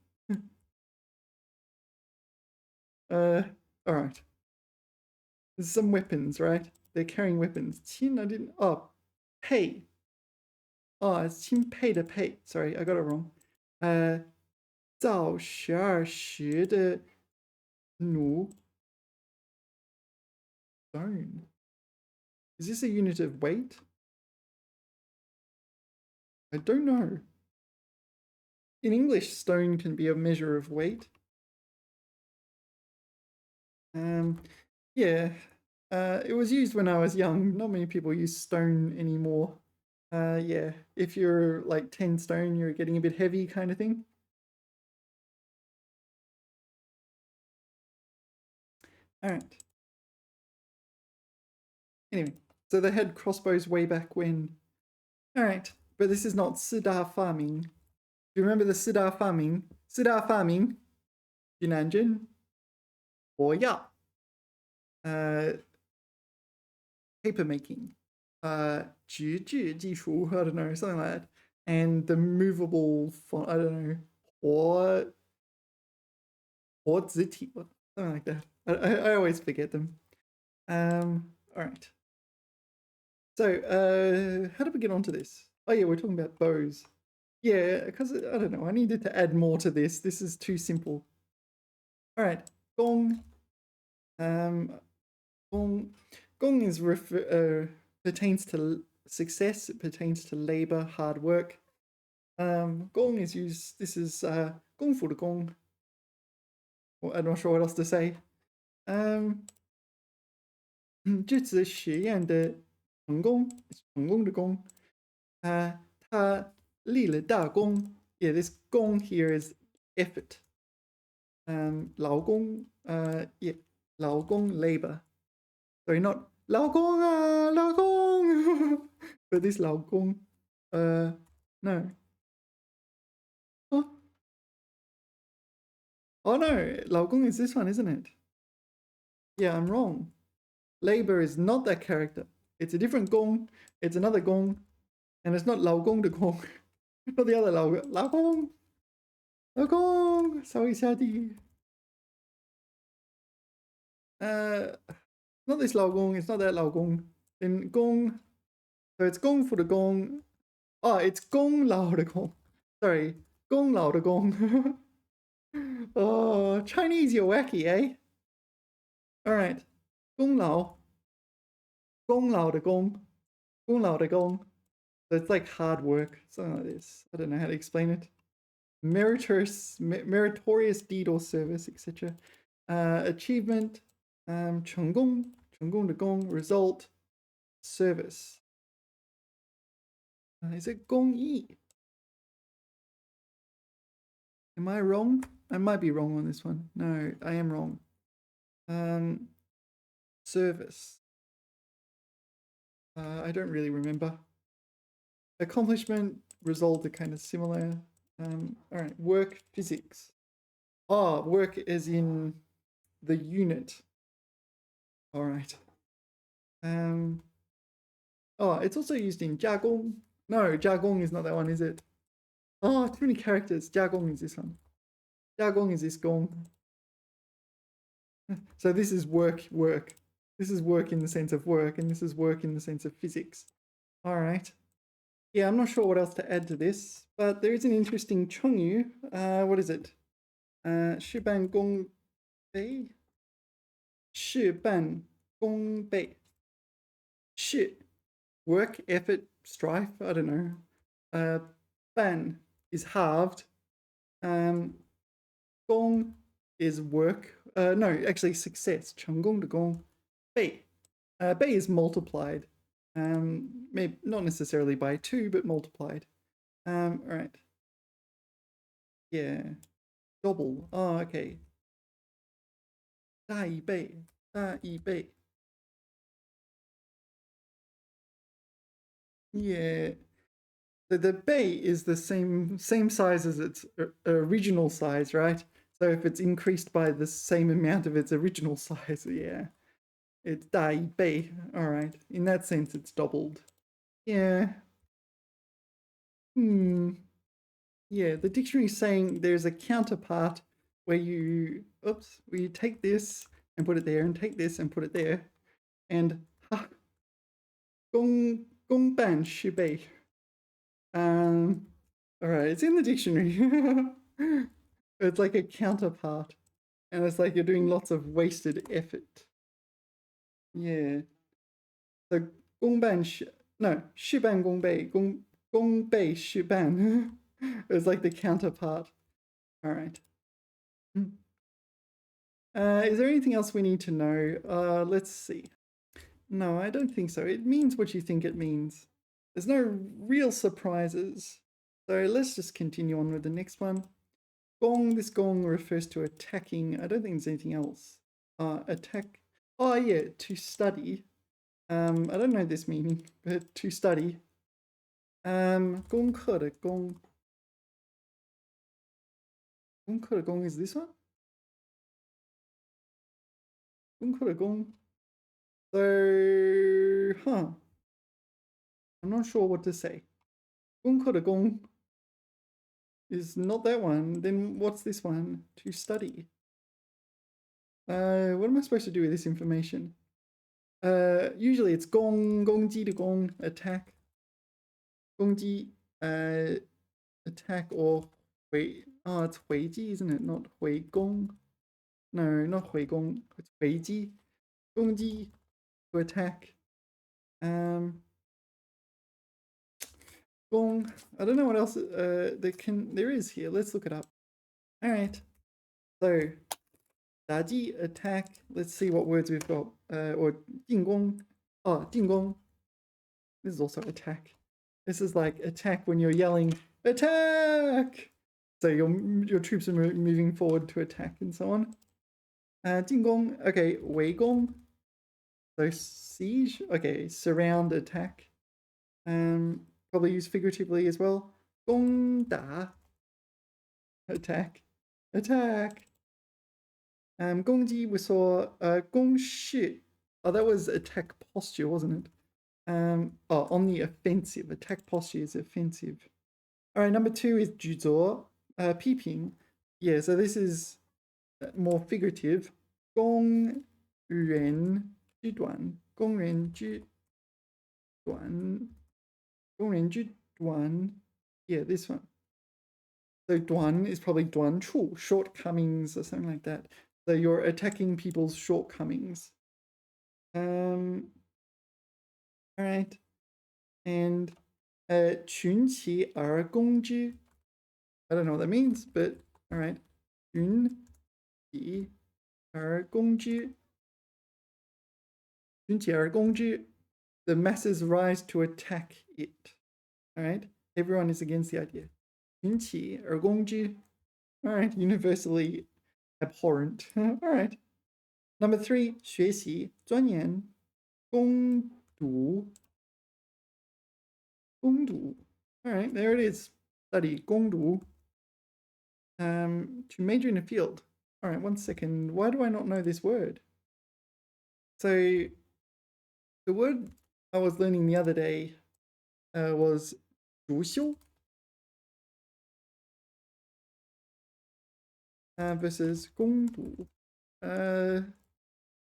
all right. There's some weapons, right? They're carrying weapons. 钦 I didn't. Oh, 佩. Oh, it's 钦佩的佩. Sorry, I got it wrong. 造12时的弩 stone. Is this a unit of weight? I don't know. In English, stone can be a measure of weight. Yeah, it was used when I was young. Not many people use stone anymore. Yeah, if you're like 10 stone, you're getting a bit heavy kind of thing. All right. Anyway, so they had crossbows way back when. All right, but this is not 四大发明. Do you remember the 四大发明? 四大发明, 指南针, 火药, paper making, 纸质技术, I don't know, something like that, and the movable font, I don't know, 活字体, something like that. I always forget them. All right. So, how did we get onto this? Oh yeah, we're talking about bows. Yeah, because I don't know, I needed to add more to this. This is too simple. All right, gong. Gong is pertains to success. It pertains to labor, hard work. Gong is used. This is gong fu de gong. I'm not sure what else to say. 这次实验的成功，成功的功，他立了大功。Yeah, this 功 here is effort. 劳工，yeah, 劳工 labor. Sorry, not 劳工啊，劳工 but this 劳工，no. Oh no, 劳工 is this one, isn't it? Yeah, I'm wrong. Labor is not that character. It's a different gong. It's another gong. And it's not 劳工的工 not the other 劳工劳工稍微下地 not this 劳工 it's not that 劳工 then 工 so it's 功夫的功 oh it's 功劳的功 sorry 功劳的功 oh Chinese you're wacky eh all right 功劳功劳的功功劳的功 so it's like hard work something like this I don't know how to explain it meritorious deed or service etc achievement 成功的功 result service is it 公益 am I wrong I might be wrong on this one no I am wrong service I don't really remember accomplishment result are kind of similar all right work physics oh work is in the unit all right oh it's also used in 加工 no 加工 is not that one is it oh too many characters 加工 is this one 加工 is this 工 so this is work this is work in the sense of work and this is work in the sense of physics all right yeah I'm not sure what else to add to this but there is an interesting 成语 what is it 事半功倍事半功倍事 work effort strife I don't know ban is halved gong is work no actually success 成功的功倍倍 is multiplied maybe not necessarily by 2 but multiplied all right yeah double oh okay 大一倍大一倍 yeah the bay is the same size as its original size, right? So if it's increased by the same amount of its original size, yeah, it's 大一倍. All right, in that sense, it's doubled. Yeah. Yeah, the dictionary is saying there's a counterpart where you take this and put it there, and take this and put it there, and 公办十倍. All right, it's in the dictionary. It's like a counterpart, and it's like you're doing lots of wasted effort. Yeah. So 公办事半功倍公倍事半 it's like the counterpart. All right. Is there anything else we need to know? Let's see. No, I don't think so. It means what you think it means. There's no real surprises. So let's just continue on with the next one. Gong, this gong refers to attacking. I don't think there's anything else. Attack. Oh yeah, to study. I don't know this meaning, but to study. 功课的功. 功课的功 is this one? 功课的功. So, I'm not sure what to say. 功课的功 is not that one. Then what's this one? To study. What am I supposed to do with this information? Usually it's 攻击的攻 attack. 攻击 attack or 回 oh it's 回击 isn't it? Not 回攻. No, not 回攻. It's 回击. 攻击 to attack. Gong. I don't know what else there is here. Let's look it up. All right. So 打击, attack. Let's see what words we've got. Or 进攻. Oh, 进攻. This is also attack. This is like attack when you're yelling, attack! So your troops are moving forward to attack and so on. 进攻, okay, 围攻. So siege, okay, surround, attack. Probably used figuratively as well. 攻打, attack, attack. 攻击 we saw 攻势. Oh, that was attack posture, wasn't it? On the offensive. Attack posture is offensive. All right, number 2 is 举着, 批评. Yeah, so this is more figurative. 公人之短, 公人之短, 公人之短. Yeah, this one. So 短 is probably 短处, shortcomings or something like that. So you're attacking people's shortcomings. All right. And 群起而攻之. I don't know what that means, but all right. 群起而攻之. 群起而攻之. The masses rise to attack it. All right. Everyone is against the idea. 群起而攻之. All right. Universally abhorrent. All right. Number 3, 学习钻研攻读. 攻读. All right, there it is. Study 攻读. To major in a field. All right, 1 second. Why do I not know this word? So the word I was learning the other day was 主修 versus 攻读.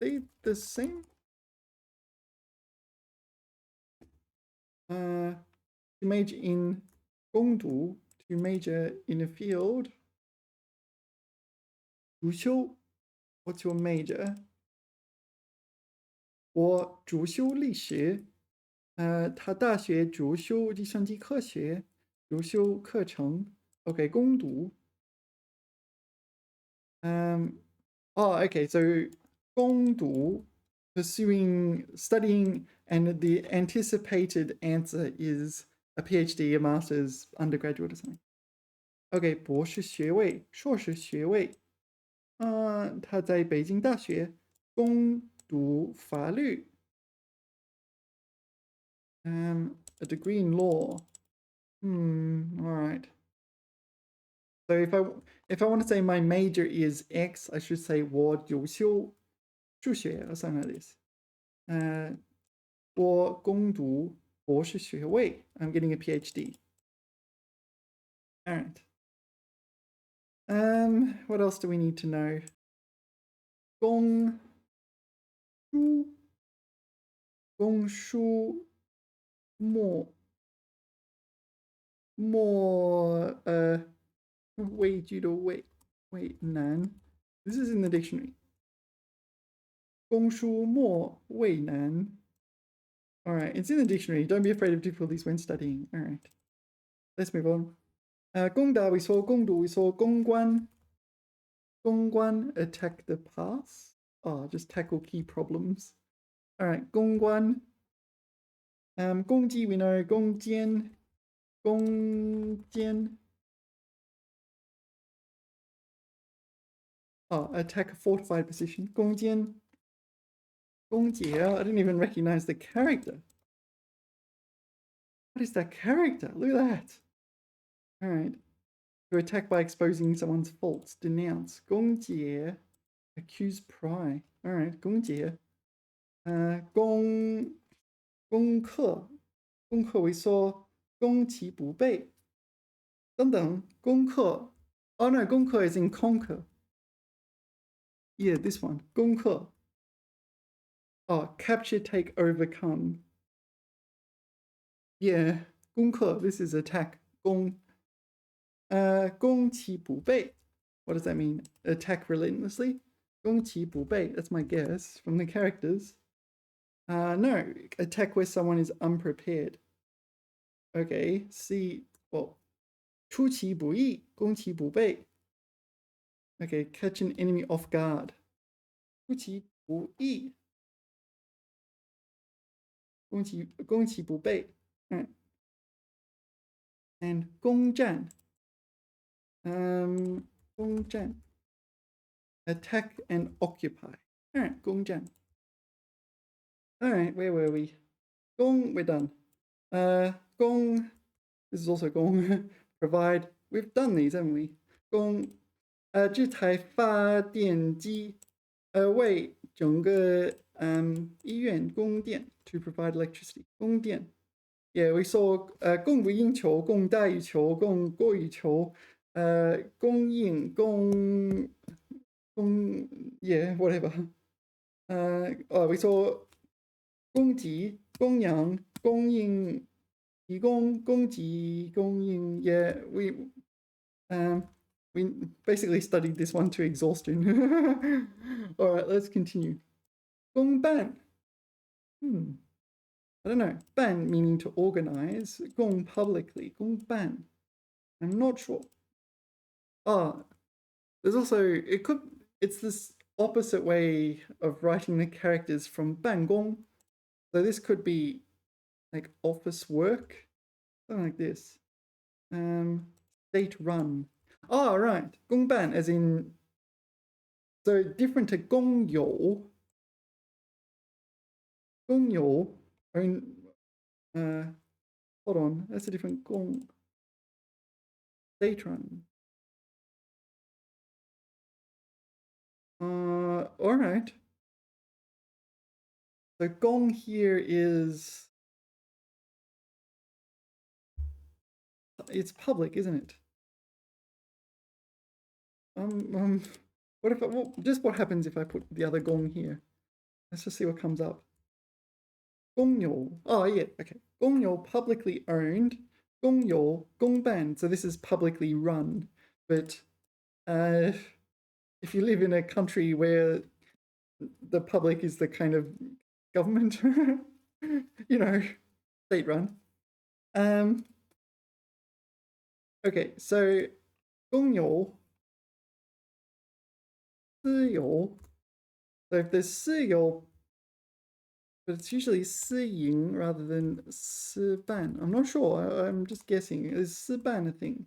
They the same? To major in 攻读, to major in a field. 主修, what's your major? 我主修历史，他大学主修计算机科学，主修课程。Okay, 攻读。Okay, so 攻读, pursuing, studying, and the anticipated answer is a PhD, a master's, undergraduate or something. Okay, 博士学位，硕士学位。他在北京大学攻读法律。A degree in law. All right. So if I want to say my major is X, I should say 我主修数学 or something like this. 我攻读博士学位. I'm getting a PhD. All right. What else do we need to know? 公书畏惧的畏难. This is in the dictionary. 公书莫畏难. All right, it's in the dictionary. Don't be afraid of difficulties when studying. All right, let's move on. 攻打 we saw 攻读 we saw 公关. 公关 attack the pass. Oh, just tackle key problems. All right, 公关. 攻击 we know 攻坚. 攻坚. Oh, attack a fortified position. 攻坚. 攻解. I didn't even recognize the character. What is that character? Look at that. All right. To attack by exposing someone's faults. Denounce. 攻解. Accuse, pry. All right. 攻解. 攻克 we saw 攻其不备. 等等. 攻克. Oh no, 攻克 is in conquer. Yeah, this one. 攻克. Oh, capture, take, overcome. Yeah, 攻克. This is attack. 攻其不备. What does that mean? Attack relentlessly? 攻其不备. That's my guess from the characters. No, attack where someone is unprepared. Okay, see, well, 出其不意, 攻其不备. Okay, catch an enemy off guard. 出其不意，攻其不备。And 攻占，攻占 attack and occupy. Alright, 攻占. Alright, where were we? 攻, we're done. 攻, this is also 攻, provide. We've done these, haven't we? 攻, 这台发电机为整个医院供电 to provide electricity 供电 yeah we saw 供不应求供大于求供过于求供应供 yeah whatever we saw 供给供养供应提供供给供应 yeah we basically studied this one to exhaustion. All right, let's continue. 公办. I don't know. 办 meaning to organize. 公 publicly. 公办. I'm not sure. There's also, it's this opposite way of writing the characters from 办公. So this could be like office work. Something like this. State run. Oh, right. 公办 as in, so different to 公有. 公有 I mean, hold on, that's a different 公 state run. All right. So 公 here is, it's public, isn't it? What if just what happens if I put the other 公 here? Let's just see what comes up. 公有. Oh yeah, okay. 公有 publicly owned. 公有公办. So this is publicly run. But if you live in a country where the public is the kind of government, you know, state run. Okay, so 公有私有. So if there's 私有, but it's usually 私营 rather than 私办. I'm not sure. I'm just guessing. Is 私办a thing?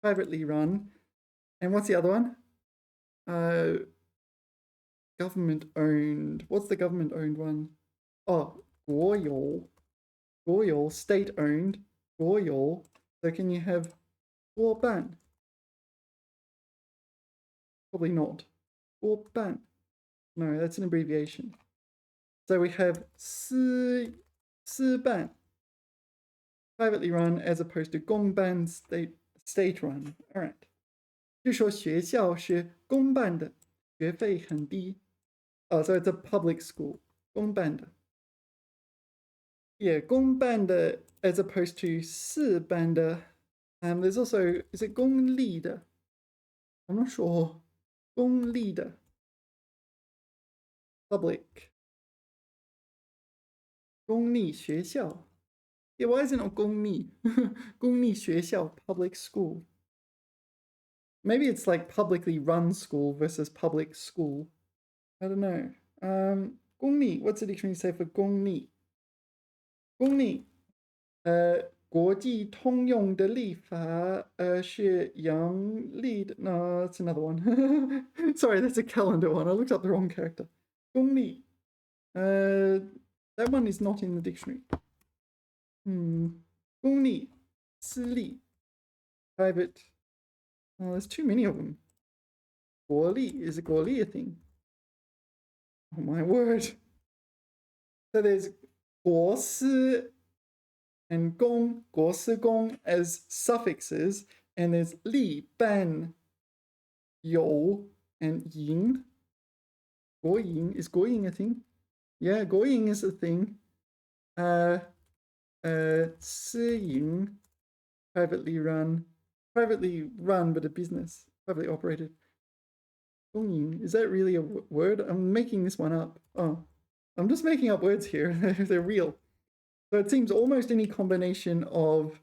Privately run. And what's the other one? Government owned. What's the government owned one? Oh, 国有. 国有, state owned. 国有. So can you have 国办? Probably not. 国办. No, that's an abbreviation. So we have 私办, privately run, as opposed to 公办, state run. All right. 据说学校是公办的，学费很低。Oh, so it's a public school. 公办的. Yeah, 公办的 as opposed to 私办的. There's also, is it 公立的? I'm not sure. 公立的. Public. 公立学校. Yeah, why is it not 公立? 公立学校, public school. Maybe it's like publicly run school versus public school. I don't know. 公立, what's the dictionary say for 公立? 公立, 国际通用的立法是阳历的. No, that's another one. Sorry, that's a calendar one. I looked up the wrong character. 公立. That one is not in the dictionary. 公立, 私立, private. Oh, there's too many of them. 国立, is a 国立 a thing? Oh my word. So there's 国私 and 公, 国私公 as suffixes, and there's 立办有 and 营. 国营, is 国营 a thing? Yeah, 国营 is a thing. 私营, privately run but a business, privately operated. 公营, is that really a word? I'm making this one up. Oh, I'm just making up words here. They're real. So it seems almost any combination of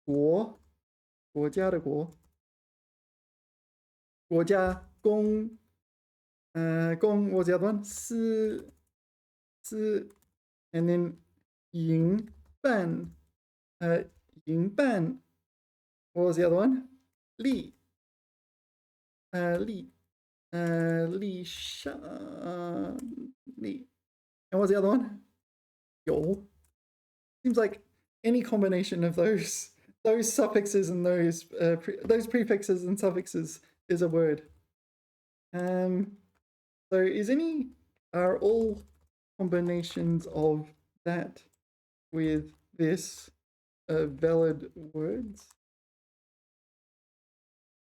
国家的国家公 Gong, what was the other one? And then ying ban. Ying ban. What was the other one? Li. Li. Li shan. Li. And what's the other one? Yo. Seems like any combination of those suffixes and those prefixes and suffixes is a word. So are all combinations of that with this valid words?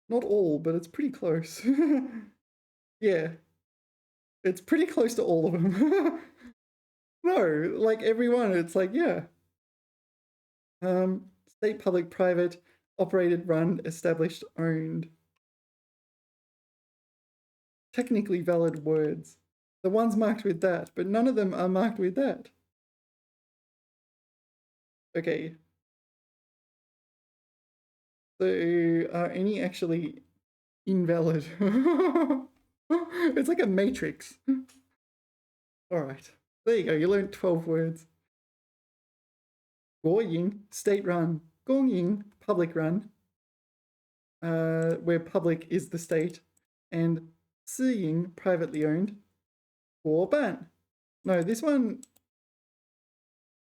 Not all, but it's pretty close. Yeah, it's pretty close to all of them. No, like everyone, it's like, yeah. State, public, private, operated, run, established, owned. Technically valid words. The ones marked with that, but none of them are marked with that. Okay. So are any actually invalid? It's like a matrix. All right. There you go. You learned 12 words. 国营, state run. 公营, public run. Where public is the state. And 私营, privately owned. 国办. No, this one,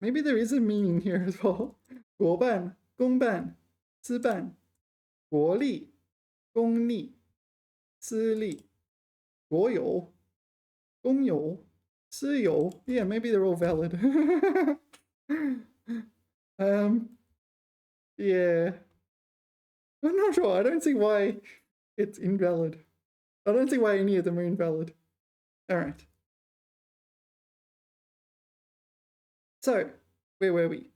maybe there is a meaning here as well. 国办, 公办, 私办, 国立, 公立, 私立, 国有, 公有, 私有. Yeah, maybe they're all valid. Yeah. I'm not sure. I don't see why it's invalid. I don't see why any of them are invalid. All right. So, where were we?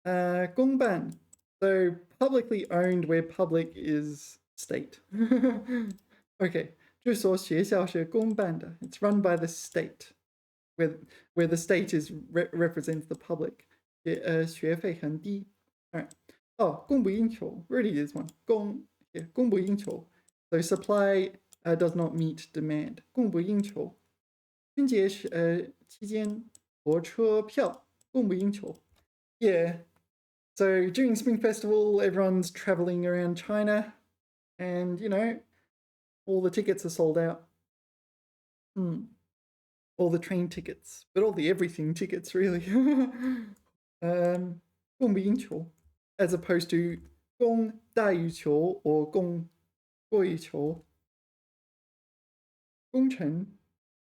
公办. So, publicly owned where public is state. Okay. 这所学校是公办的. It's run by the state, where the state represents the public. 学费很低. All right. Oh, 供不应求. Already is one. 供不应求. So supply does not meet demand. 供不应求. 春节期间火车票供不应求. Yeah. So during Spring Festival, everyone's traveling around China, and all the tickets are sold out. All the train tickets, but all the everything tickets really. 供不应求, as opposed to 供大于求 or 供过于求. 功臣,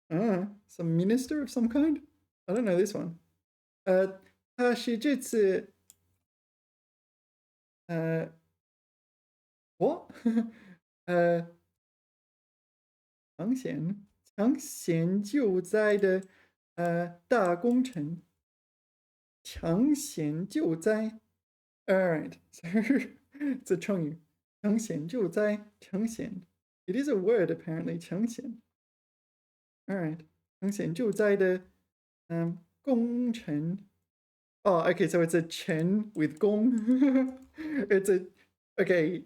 some minister of some kind? I don't know this one. 他是这次what? 抢险救灾的大功臣. 抢险救灾. Alright, so it's a 成语. 抢险救灾, 抢险. It is a word apparently, 抢险. Alright, 抢险救灾的功臣. Oh, okay, so it's a chen with gong. It's a, okay,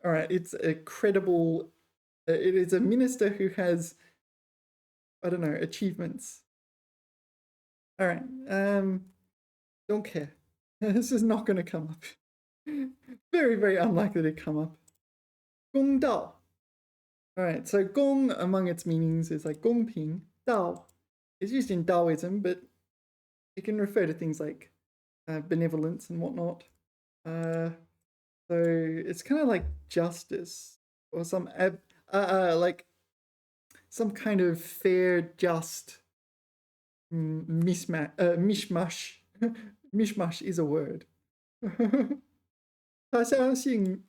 alright, it's a credible, it is a minister who has, I don't know, achievements. Alright, don't care. This is not going to come up. Very, very unlikely to come up. 公道. Alright, so gong among its meanings is like 公平. Dao is used in Taoism, but it can refer to things like benevolence and whatnot. So it's kind of like justice or some like some kind of fair, just mishmash. Mishmash is a word. 他相信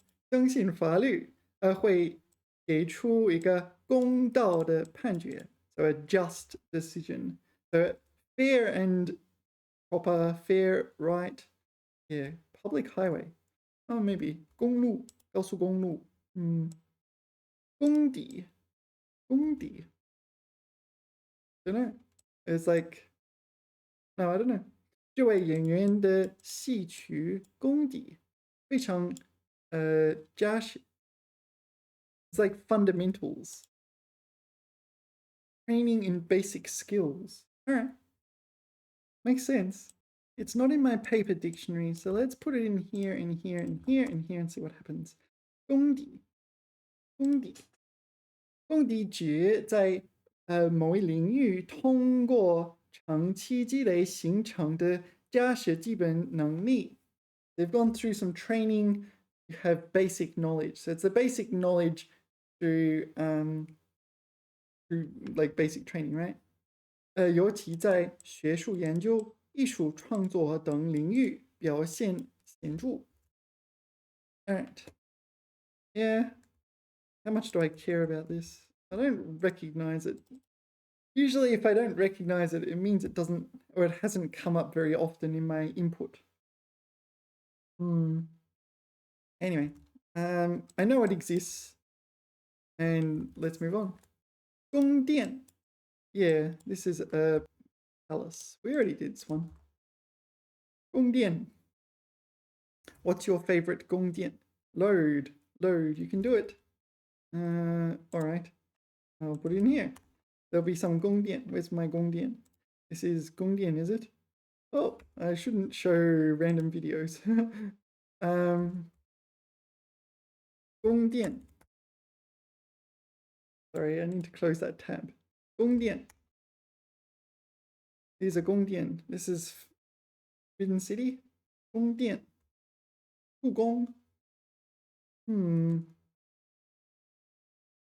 法律会给出一个公道的判决. So a just decision. So fair and proper, fair, right. Yeah, public highway. Oh, maybe 公路, 高速公路. 功底. Don't know. It's like, no, I don't know. 这位演员的戏曲功底非常扎实. It's like fundamentals. training in basic skills. All right. Makes sense. It's not in my paper dictionary, so let's put it in here, and here, and here, and here, and see what happens. 功底，功底，功底指在某一领域通过长期积累形成的扎实基本能力。They've gone through some training to have basic knowledge. So it's the basic knowledge through like basic training, right? 尤其在学术研究、艺术创作等领域表现显著。Alright. Yeah. How much do I care about this? I don't recognize it. Usually if I don't recognize it, it means it doesn't, or it hasn't come up very often in my input. Anyway, I know it exists. And let's move on. 宫殿. Yeah, this is a palace. We already did this one. 宫殿. What's your favorite 宫殿? Load. You can do it. All right. I'll put it in here. There'll be some 宫殿. Where's my 宫殿? This is 宫殿, is it? Oh, I shouldn't show random videos. 宫殿. Sorry, I need to close that tab. 宫殿. These are 宫殿. This is Forbidden City. 宫殿. 故宫.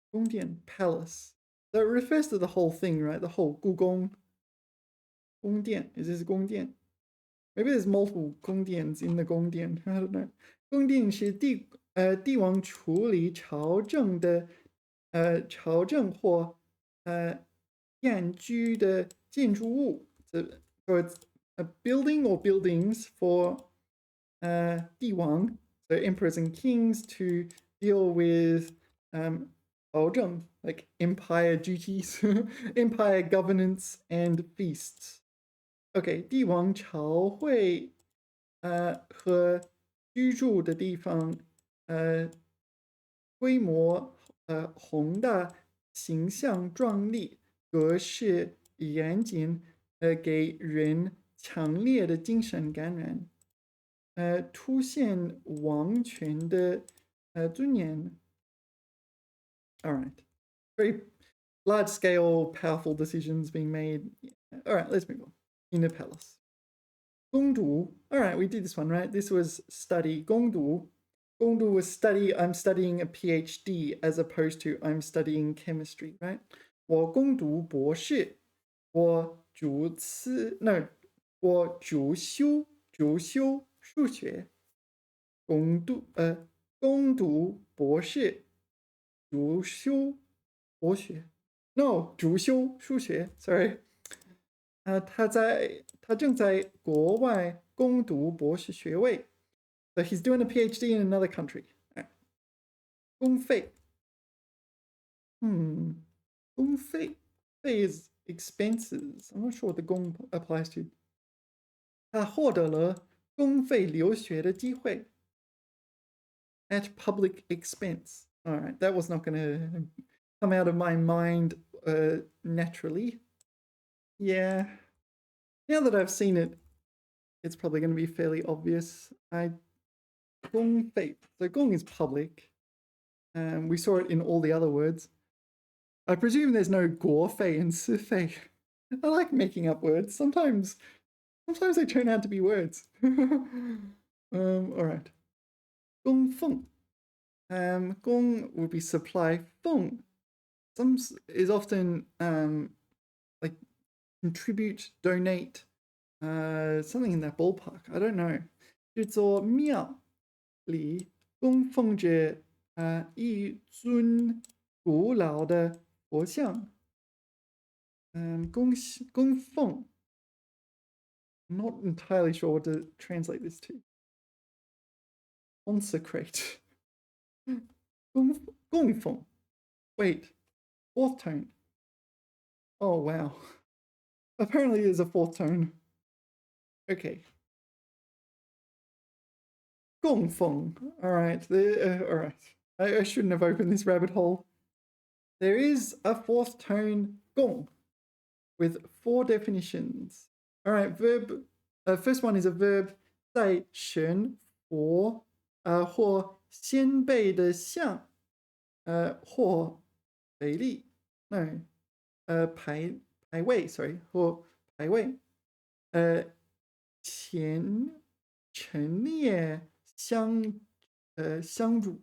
宫殿, palace. So it refers to the whole thing, right? The whole 故宫. 宫殿. Is this 宫殿? Maybe there's multiple 宫殿s in the 宫殿. I don't know. 宫殿是帝王处理朝政的朝政或宴居的建筑物。So it's a building or buildings for 帝王, so emperors and kings, to deal with 朝政, like empire duties, empire governance and feasts. Okay, 帝王朝会和居住的地方规模宏大，形象壮丽，格式严谨，给人强烈的精神感染，凸显王权的尊严。All right, very large scale, powerful decisions being made. All right, let's move on. In the palace. 攻读. All right, we did this one, right? This was study. 攻读. 攻读 was study. I'm studying a PhD as opposed to I'm studying chemistry, right? 我攻读博士。我主修数学。攻读博士。主修博学。No, 主修数学。Sorry. 他正在国外攻读博士学位。So he's doing a PhD in another country. 公费。公费 is expenses. I'm not sure what the 公 applies to. 他获得了公费留学的机会。At public expense. All right, that was not going to come out of my mind naturally. Yeah. Now that I've seen it, it's probably going to be fairly obvious. Gong fei. So gong is public. We saw it in all the other words. I presume there's no guo fei and si fei. I like making up words. Sometimes they turn out to be words. All right. Gong feng. Gong would be supply. Feng. Some is often like contribute, donate, something in that ballpark. I don't know. 制作庙里供奉着一尊古老的佛像。供奉. I'm not entirely sure what to translate this to. Consecrate. 供奉. Wait, fourth tone. Oh, wow. Apparently there's a fourth tone. Okay. 供奉. All right. All right. I shouldn't have opened this rabbit hole. There is a fourth tone gong with 4 definitions. All right, verb. First one is a verb 在神佛或先辈的像或北立 no 排位 sorry 或排位前陈列相乳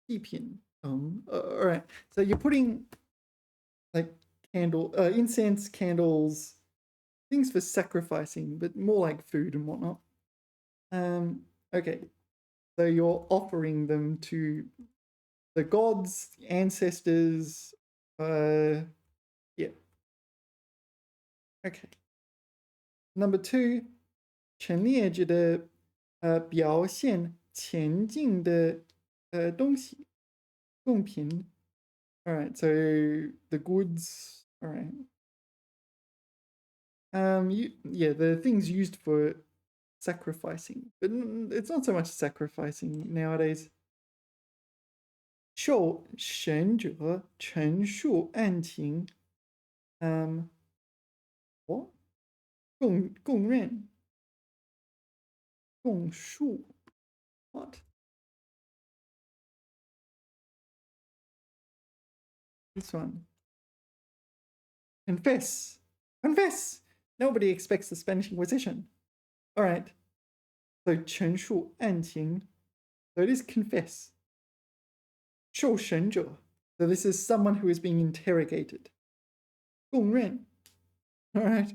祭品all right, so you're putting like incense, candles, things for sacrificing, but more like food and whatnot. Okay, so you're offering them to the gods, ancestors. Yeah. Okay. Number 2, 陈列着的表现前进的东西，贡品。All right, so the goods. All right. The things used for sacrificing, but it's not so much sacrificing nowadays. 受审者陈述案情what 供认供述 what this one confess nobody expects the Spanish Inquisition. All right, so 陈述案情, so it is confess. 受审者, so this is someone who is being interrogated. 供认, all right.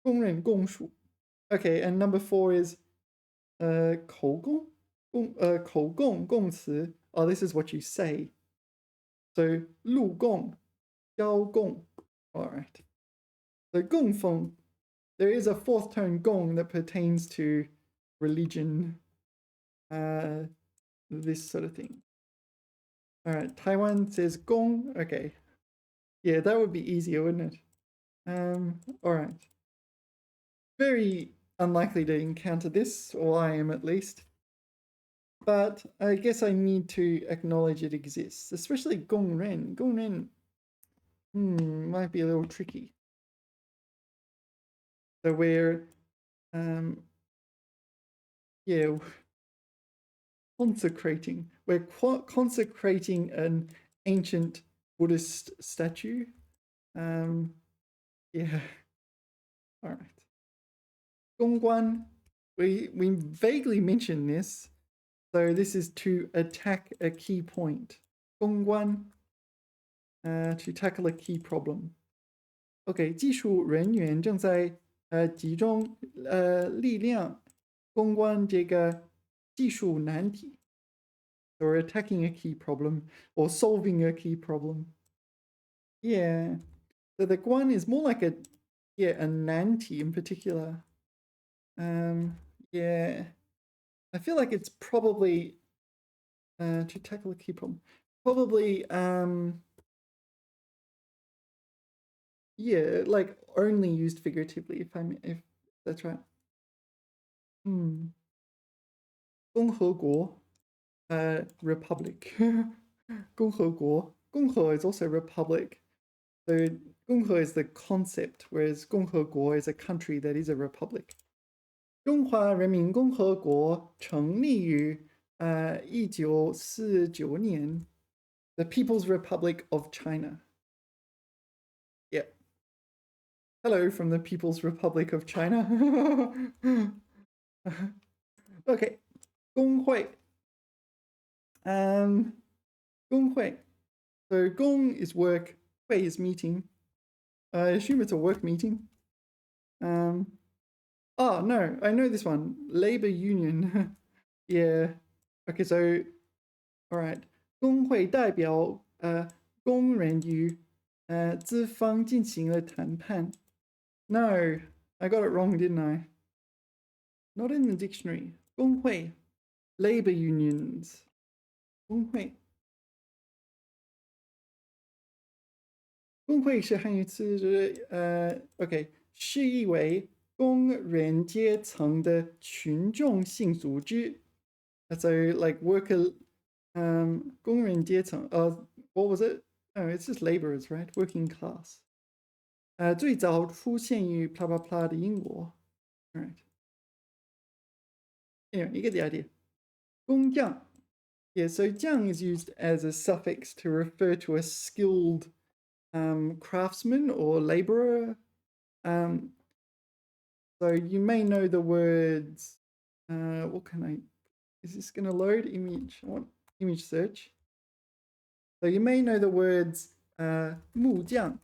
供认供述. Okay, and number 4 is 口供口供供词. Oh, this is what you say. So 录供邀供. All right. So 供奉, there is a 4th tone gong that pertains to religion, this sort of thing. All right, Taiwan says gong. Okay, yeah, that would be easier, wouldn't it? All right. Very unlikely to encounter this, or I am at least. But I guess I need to acknowledge it exists, especially gong ren. Gong ren might be a little tricky. So we're consecrating. We're consecrating an ancient Buddhist statue. Yeah. All right. 公关, we vaguely mentioned this. So this is to attack a key point. 公关, to tackle a key problem. Okay, 技术人员正在集中力量攻关这个技术难题. Or attacking a key problem or solving a key problem. Yeah. So the guan is more like a nanti in particular. Yeah. I feel like it's probably to tackle a key problem. Probably like only used figuratively if that's right. 共和国 republic. 共和国 共和 is also republic. So 共和 is the concept, whereas 共和国 is a country that is a republic. 中华人民共和国成立于1949年. The People's Republic of China. Yeah. Hello from the People's Republic of China. Okay. 工会. 工会. So 工 is work, 会 is meeting. I assume it's a work meeting. Oh, no, I know this one. Labor union. Yeah. Okay, so, all right. 工会代表工人与资方进行了谈判. No, I got it wrong, didn't I? Not in the dictionary. 工会, labor unions. 工会. 工会是汉语词，OK， 是意为工人阶层的群众性组织。So like worker，工人阶层 what was it? Oh, it's just laborers, right? Working class. 最早出现于 blah blah blah 的英国. All right. Anyway, you get the idea. 工匠. Yeah, so 匠 is used as a suffix to refer to a skilled craftsman or laborer. So you may know the words, what can I, is this going to load image? I want image search. So you may know the words 木匠,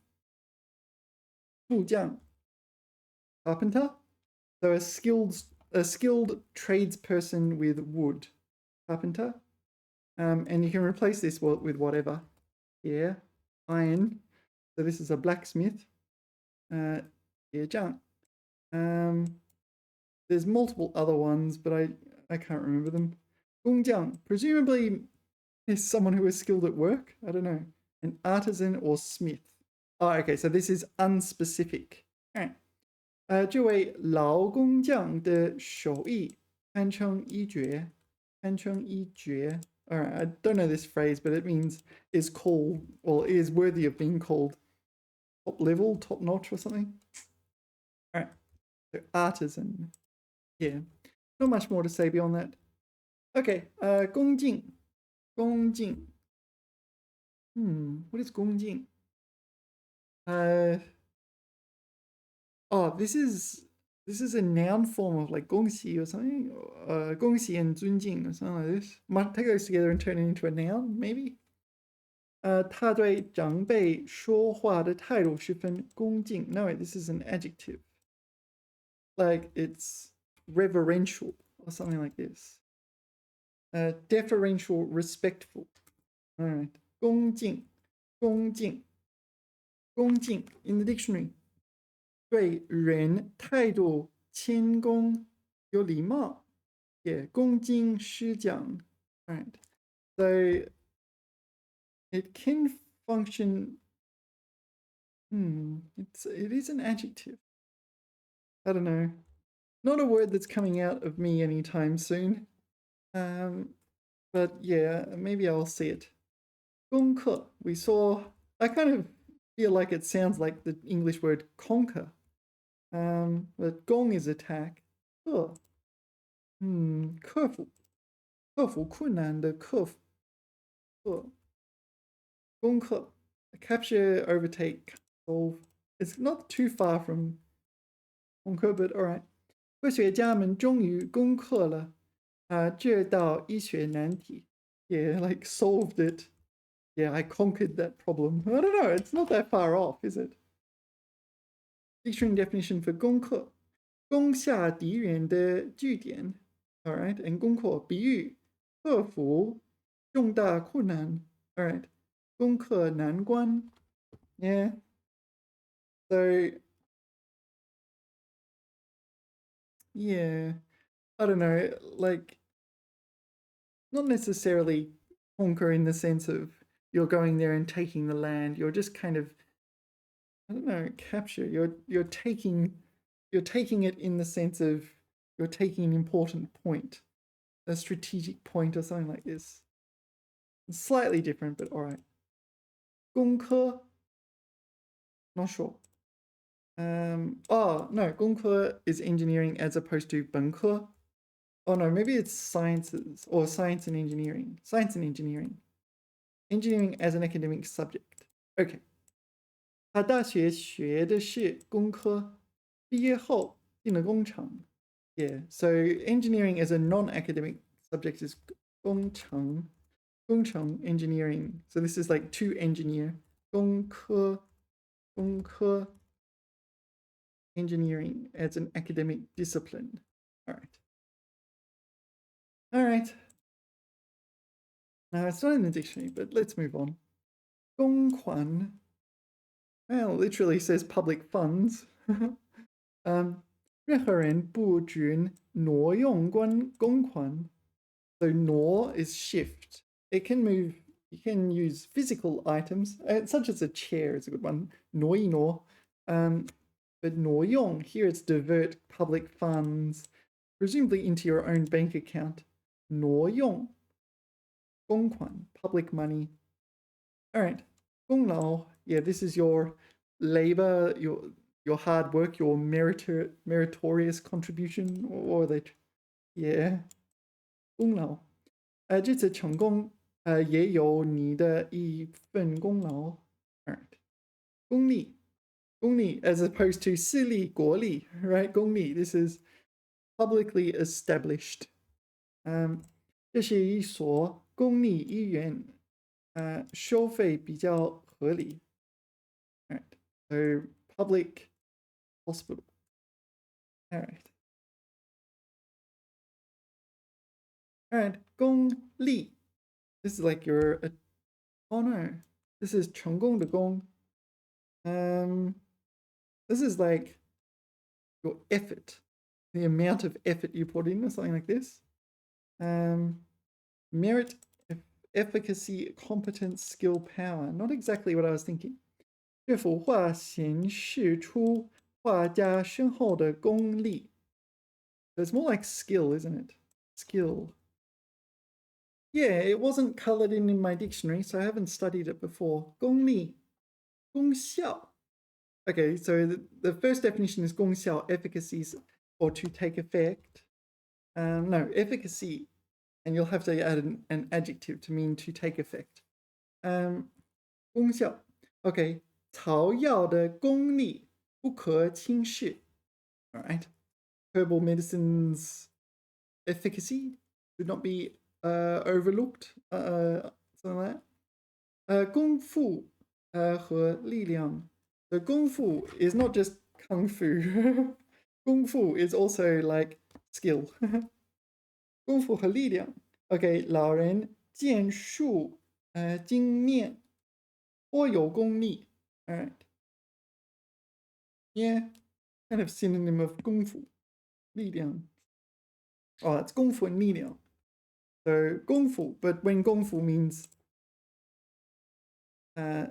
carpenter. So a skilled tradesperson with wood, carpenter. And you can replace this with whatever. Yeah, iron. So this is a blacksmith. Yeah, 匠. There's multiple other ones, but I can't remember them. 工匠, presumably is someone who is skilled at work. I don't know. An artisan or smith. Oh, okay, so this is unspecific. All right. 这位老工匠的手艺堪称一绝，堪称一绝. All right, I don't know this phrase, but it means is called, or is worthy of being called top level, top notch or something. All right, so artisan. Yeah, not much more to say beyond that. Okay, 恭敬, 恭敬. What is 恭敬? Oh, this is a noun form of like 恭喜 or something. 恭喜 and 尊敬 or something like this. Might take those together and turn it into a noun, maybe. 他对长辈说话的态度十分恭敬. No, wait, this is an adjective. Like it's reverential or something like this. Deferential, respectful. All right. 恭敬, 恭敬, 恭敬 in the dictionary. 对人态度谦恭有礼貌. Yeah, 恭敬师讲. All right. So it can function. It is an adjective. I don't know. Not a word that's coming out of me anytime soon. But yeah, maybe I'll see it. 功课. We saw. I kind of feel like it sounds like the English word conquer. But 攻 is attack. 克. 克服. 克服困难的克服. 克. 攻克. Capture, overtake, solve. It's not too far from conquer, but all right. 科学家们终于攻克了这道医学难题. Yeah, like solved it. Yeah, I conquered that problem. I don't know, it's not that far off, is it? Dictionary definition for 攻克. 攻下敌人的据点. All right, and 攻克比喻克服重大困难. All right, 攻克难关. Yeah. So yeah, I don't know, like not necessarily conquer in the sense of you're going there and taking the land. You're just kind of, I don't know, capture. You're taking it in the sense of you're taking an important point, a strategic point or something like this. It's slightly different, but all right. 工科, not sure. Oh no, 工科 is engineering as opposed to 本科. Oh no, maybe it's sciences or science and engineering. Science and engineering. Engineering as an academic subject. Okay. 他大学学的是工科，毕业后进了工厂. Yeah, so engineering as a non-academic subject is 工程 engineering. So this is like to engineer. 工科 engineering as an academic discipline. All right. Now it's not in the dictionary, but let's move on. 公款, well, literally says public funds. 任何人不准挪用公款. So 挪 is shift. It can move. You can use physical items, such as a chair is a good one. 挪一挪. But 挪用, here it's divert public funds, presumably into your own bank account. 挪用. 公款, public money. All right. 功劳. Yeah, this is your labor, your hard work, your meritorious contribution, or they, yeah, 功劳. 这次成功也有你的一份功劳. All right. 公立, 公立 as opposed to 私立国立, right? 公立, this is publicly established. 这是一所公立医院，收费比较合理。All right, so public hospital. All right. All right, 公立. This is like your, oh no, this is 成功的功. This is like your effort, the amount of effort you put in, or something like this. Merit, efficacy, competence, skill, power. Not exactly what I was thinking. 这幅画显示出画家深厚的功力. So it's more like skill, isn't it? Skill. Yeah, it wasn't colored in my dictionary, so I haven't studied it before. 功力, 功效. Okay, so the first definition is 功效, efficacy, or to take effect. No, efficacy, and you'll have to add an adjective to mean to take effect. 功效. Okay, 草药的功力不可轻视. All right. Herbal medicine's efficacy should not be overlooked. Something like that. 功夫和力量. The 功夫 is not just kung fu. 功夫 is also like skill. 功夫和力量. Okay, 老人剑术精练，颇有功力. All right. Yeah, kind of synonym of 功夫. 力量. Oh, it's 功夫 and 力量. So 功夫, but when 功夫 means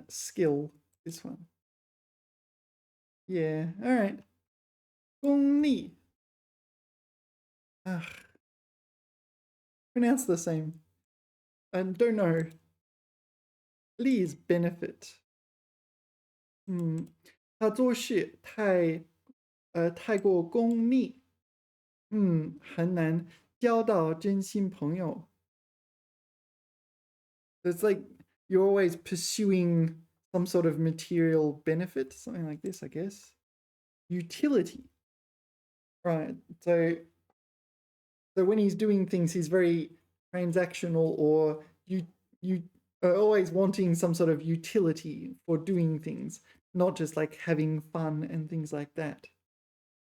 skill, this one. Yeah, all right. 功力. Pronounce the same. I don't know. 力 is benefit. 他做事太过功利，很难交到真心朋友。It's like you're always pursuing some sort of material benefit, something like this, I guess. Utility. Right. So when he's doing things, he's very transactional, or you are always wanting some sort of utility for doing things, not just like having fun and things like that.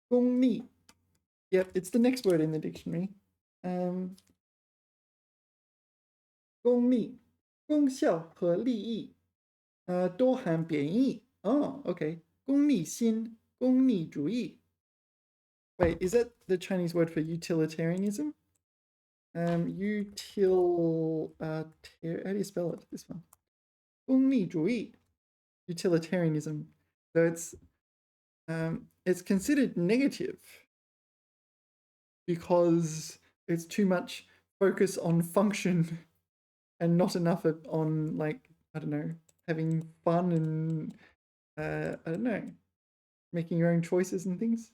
功利. Yep, it's the next word in the dictionary. 功利, 功效和利益都含贬义. Oh, okay. 功利心, 功利主义. Wait, is that the Chinese word for utilitarianism? How do you spell it? This one. 功利主义, utilitarianism. So it's considered negative because it's too much focus on function and not enough on, like, I don't know, having fun and I don't know, making your own choices and things.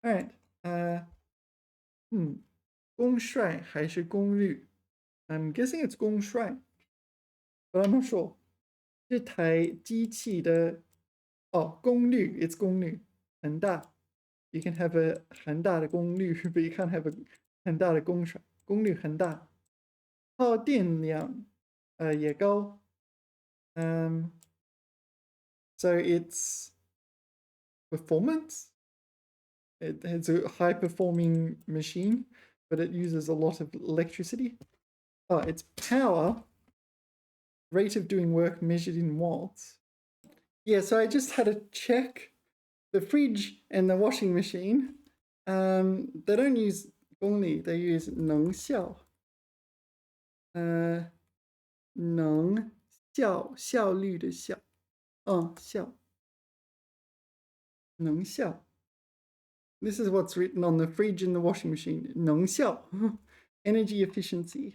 All right. 公帅还是公律? I'm guessing it's 公帅, but I'm not sure. 这台机器的功率 it's 功率很大. You can have a 很大的功率 but you can't have a 很大的公帅. 功率很大. 耗电量也高. So it's performance. It's a high performing machine, but it uses a lot of electricity. It's power, rate of doing work measured in watts. Yeah, so I just had to check the fridge and the washing machine. They don't use 功率, they use 能效. 能效, 效率的效. 效. 能效. This is what's written on the fridge and the washing machine. 能效. Energy efficiency,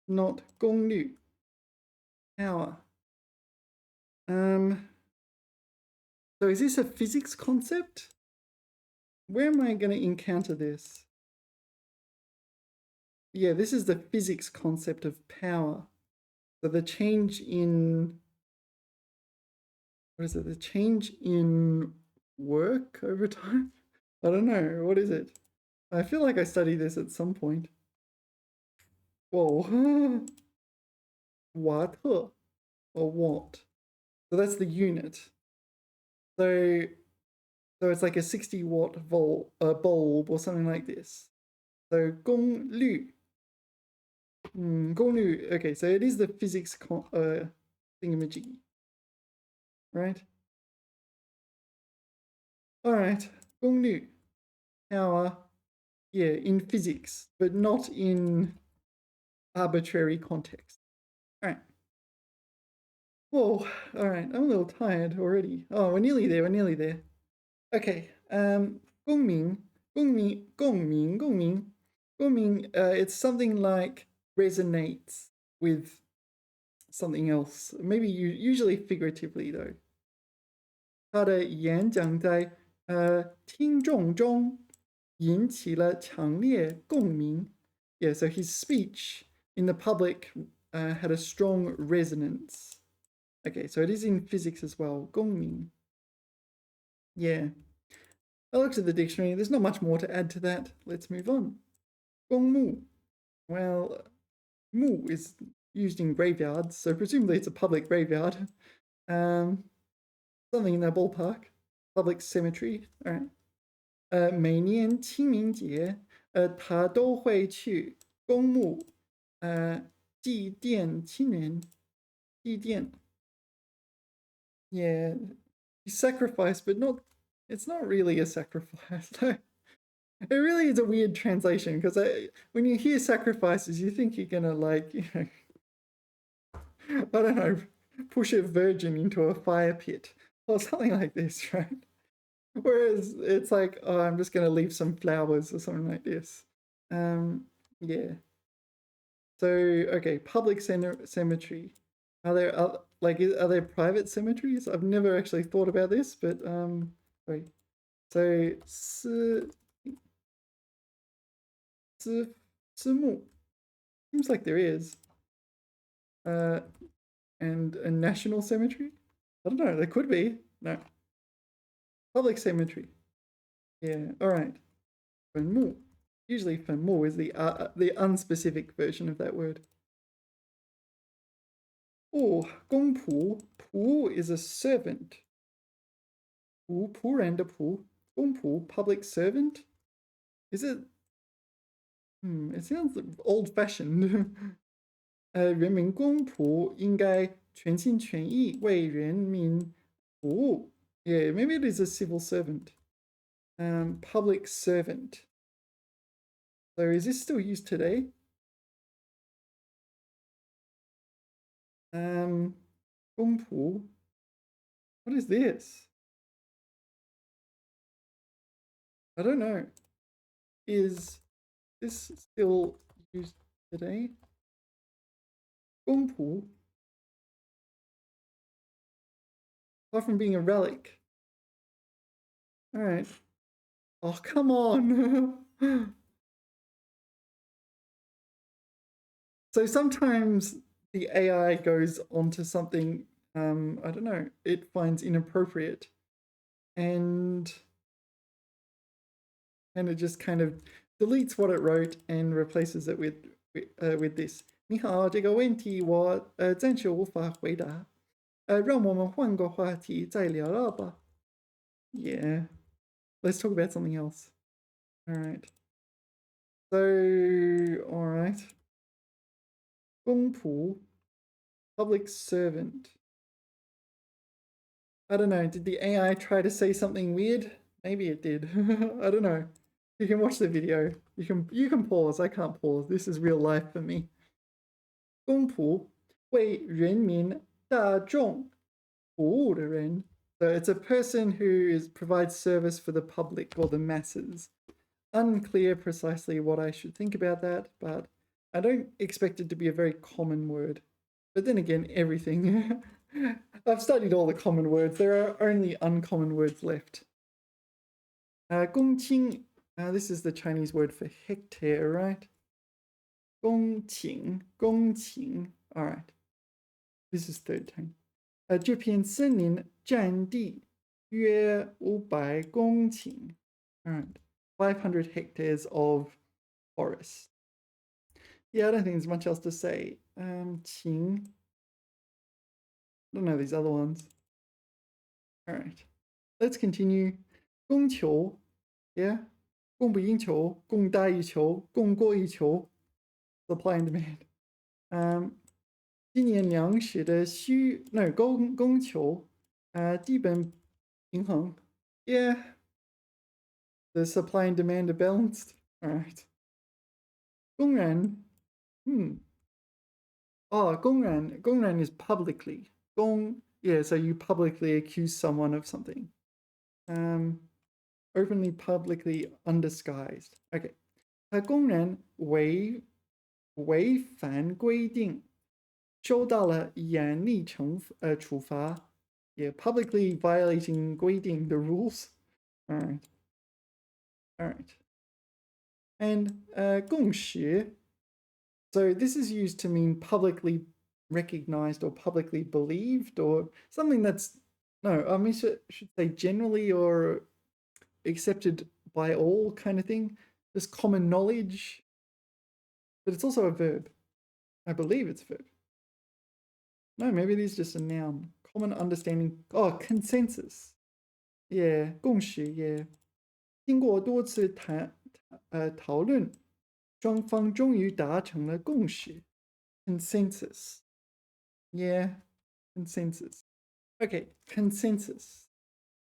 not 功率. Power. So is this a physics concept? Where am I going to encounter this? Yeah, this is the physics concept of power. So the change in, what is it? The change in work over time? I don't know. What is it? I feel like I studied this at some point. Whoa. Watt or watt. So that's the unit. So it's like a 60-watt bulb or something like this. So 功率. 功率. Okay, so it is the physics thingamajiggy. Right? Alright. 功率. Power. Yeah, in physics, but not in arbitrary context. Alright. Whoa, alright, I'm a little tired already. Oh, we're nearly there, Okay, 公民, 公民, 公民, 公民, 公民, it's something like resonates with something else, maybe usually figuratively though. 他的演讲在听众中引起了强烈共鸣. Yeah, so his speech in the public had a strong resonance. Okay, so it is in physics as well. 公民. Yeah. I looked at the dictionary. There's not much more to add to that. Let's move on. 公墓. Well, mu is used in graveyards, so presumably it's a public graveyard. Something in that ballpark. Public cemetery. All right. 每年清明节，他都会去公墓，祭奠亲人。祭奠。Yeah, sacrifice, but not. It's not really a sacrifice. It really is a weird translation because when you hear sacrifices, you think you're gonna like, I don't know, push a virgin into a fire pit or something like this, right? Whereas it's like, oh, I'm just gonna leave some flowers or something like this. Yeah. So okay, public cemetery. Are there private cemeteries? I've never actually thought about this, but wait. So 私墓 seems like there is. And a national cemetery? I don't know, there could be. No. Public cemetery. Yeah, all right. 坟墓. Usually 坟墓 is the unspecific version of that word. Oh, 公仆. Pu is a servant. Pu, 仆人的仆. 公仆, public servant. Is it? It sounds old-fashioned. 人民公仆应该全心全意为人民服务. Yeah, maybe it is a civil servant. Public servant. So is this still used today? 公仆. What is this? I don't know. Is this still used today? 公仆. Apart from being a relic. All right. Oh, come on. So sometimes the AI goes onto something, I don't know, it finds inappropriate. And it just kind of deletes what it wrote and replaces it with this. 你好，这个问题我暂时无法回答。让我们换个话题再聊聊吧。Yeah, let's talk about something else. All right. So, all right. 公仆, public servant. I don't know. Did the AI try to say something weird? Maybe it did. I don't know. You can watch the video. You can pause. I can't pause. This is real life for me. 公仆为人民大众服务的人. So it's a person who provides service for the public or the masses. Unclear precisely what I should think about that, but I don't expect it to be a very common word. But then again, everything. I've studied all the common words. There are only uncommon words left. 公顷, this is the Chinese word for hectare, right? 公顷, 公顷. All right. This is third time. 这片森林占地约500公顷. All right. 500 hectares of forest. Yeah, I don't think there's much else to say. 顷. I don't know these other ones. All right. Let's continue. 供求, yeah? 供不应求, 供大于求, 供过于求. Supply and demand. 今年粮食的供求基本平衡. Yeah. The supply and demand are balanced. All right. 公然, Oh, 公然 is publicly. 公, yeah, so you publicly accuse someone of something. Openly, publicly, undisguised. Okay. 他公然违反规定，受到了严厉处罚. Yeah, publicly violating 规定, the rules. All right. All right. And 共识. So this is used to mean publicly recognized or publicly believed or something that's, no, I mean, should say generally or accepted by all kind of thing. Just common knowledge. But it's also a verb. I believe it's a verb. No, maybe it is just a noun. Common understanding. Oh, consensus. Yeah, 共识, yeah. 经过多次讨论，双方终于达成了共识。Consensus. Yeah, consensus. Okay, consensus.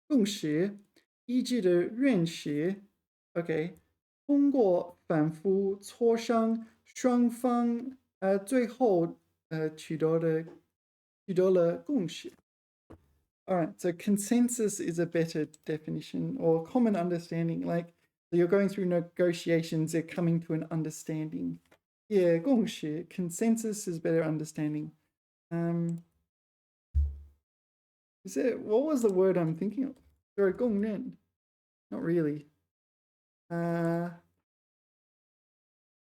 共识，一致的认识。Okay, 通过反复磋商，双方最后取得了共识。All right, so consensus is a better definition or common understanding. Like you're going through negotiations, they're coming to an understanding. Yeah, 共识, consensus is better understanding. What was the word I'm thinking of? Sorry, 公认. Not really.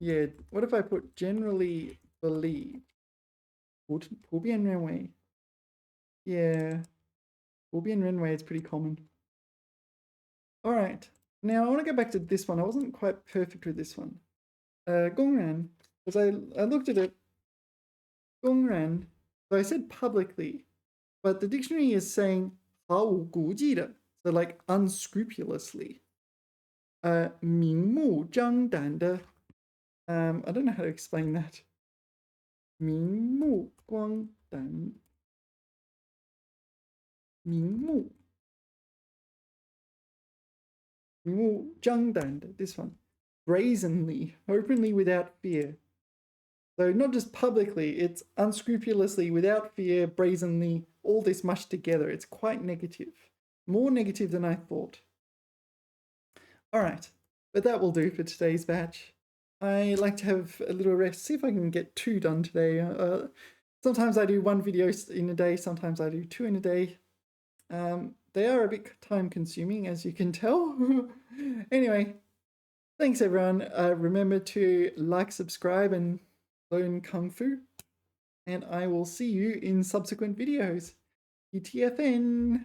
Yeah, what if I put generally believe? 普遍认为. Yeah. 普遍认为 is pretty common. All right. Now I want to go back to this one. I wasn't quite perfect with this one. 公然, because I looked at it. 公然, so I said publicly, but the dictionary is saying 毫无顾忌的, so like unscrupulously. 明目张胆的. I don't know how to explain that. 明目光胆. 明目张胆的, this one. Brazenly, openly without fear. So not just publicly, it's unscrupulously, without fear, brazenly, all this mushed together. It's quite negative. More negative than I thought. All right, but that will do for today's batch. I like to have a little rest, see if I can get 2 done today. Sometimes I do 1 video in a day, sometimes I do 2 in a day. They are a bit time consuming, as you can tell. Anyway, thanks everyone. Remember to like, subscribe, and learn Kung Fu. And I will see you in subsequent videos. ETFN!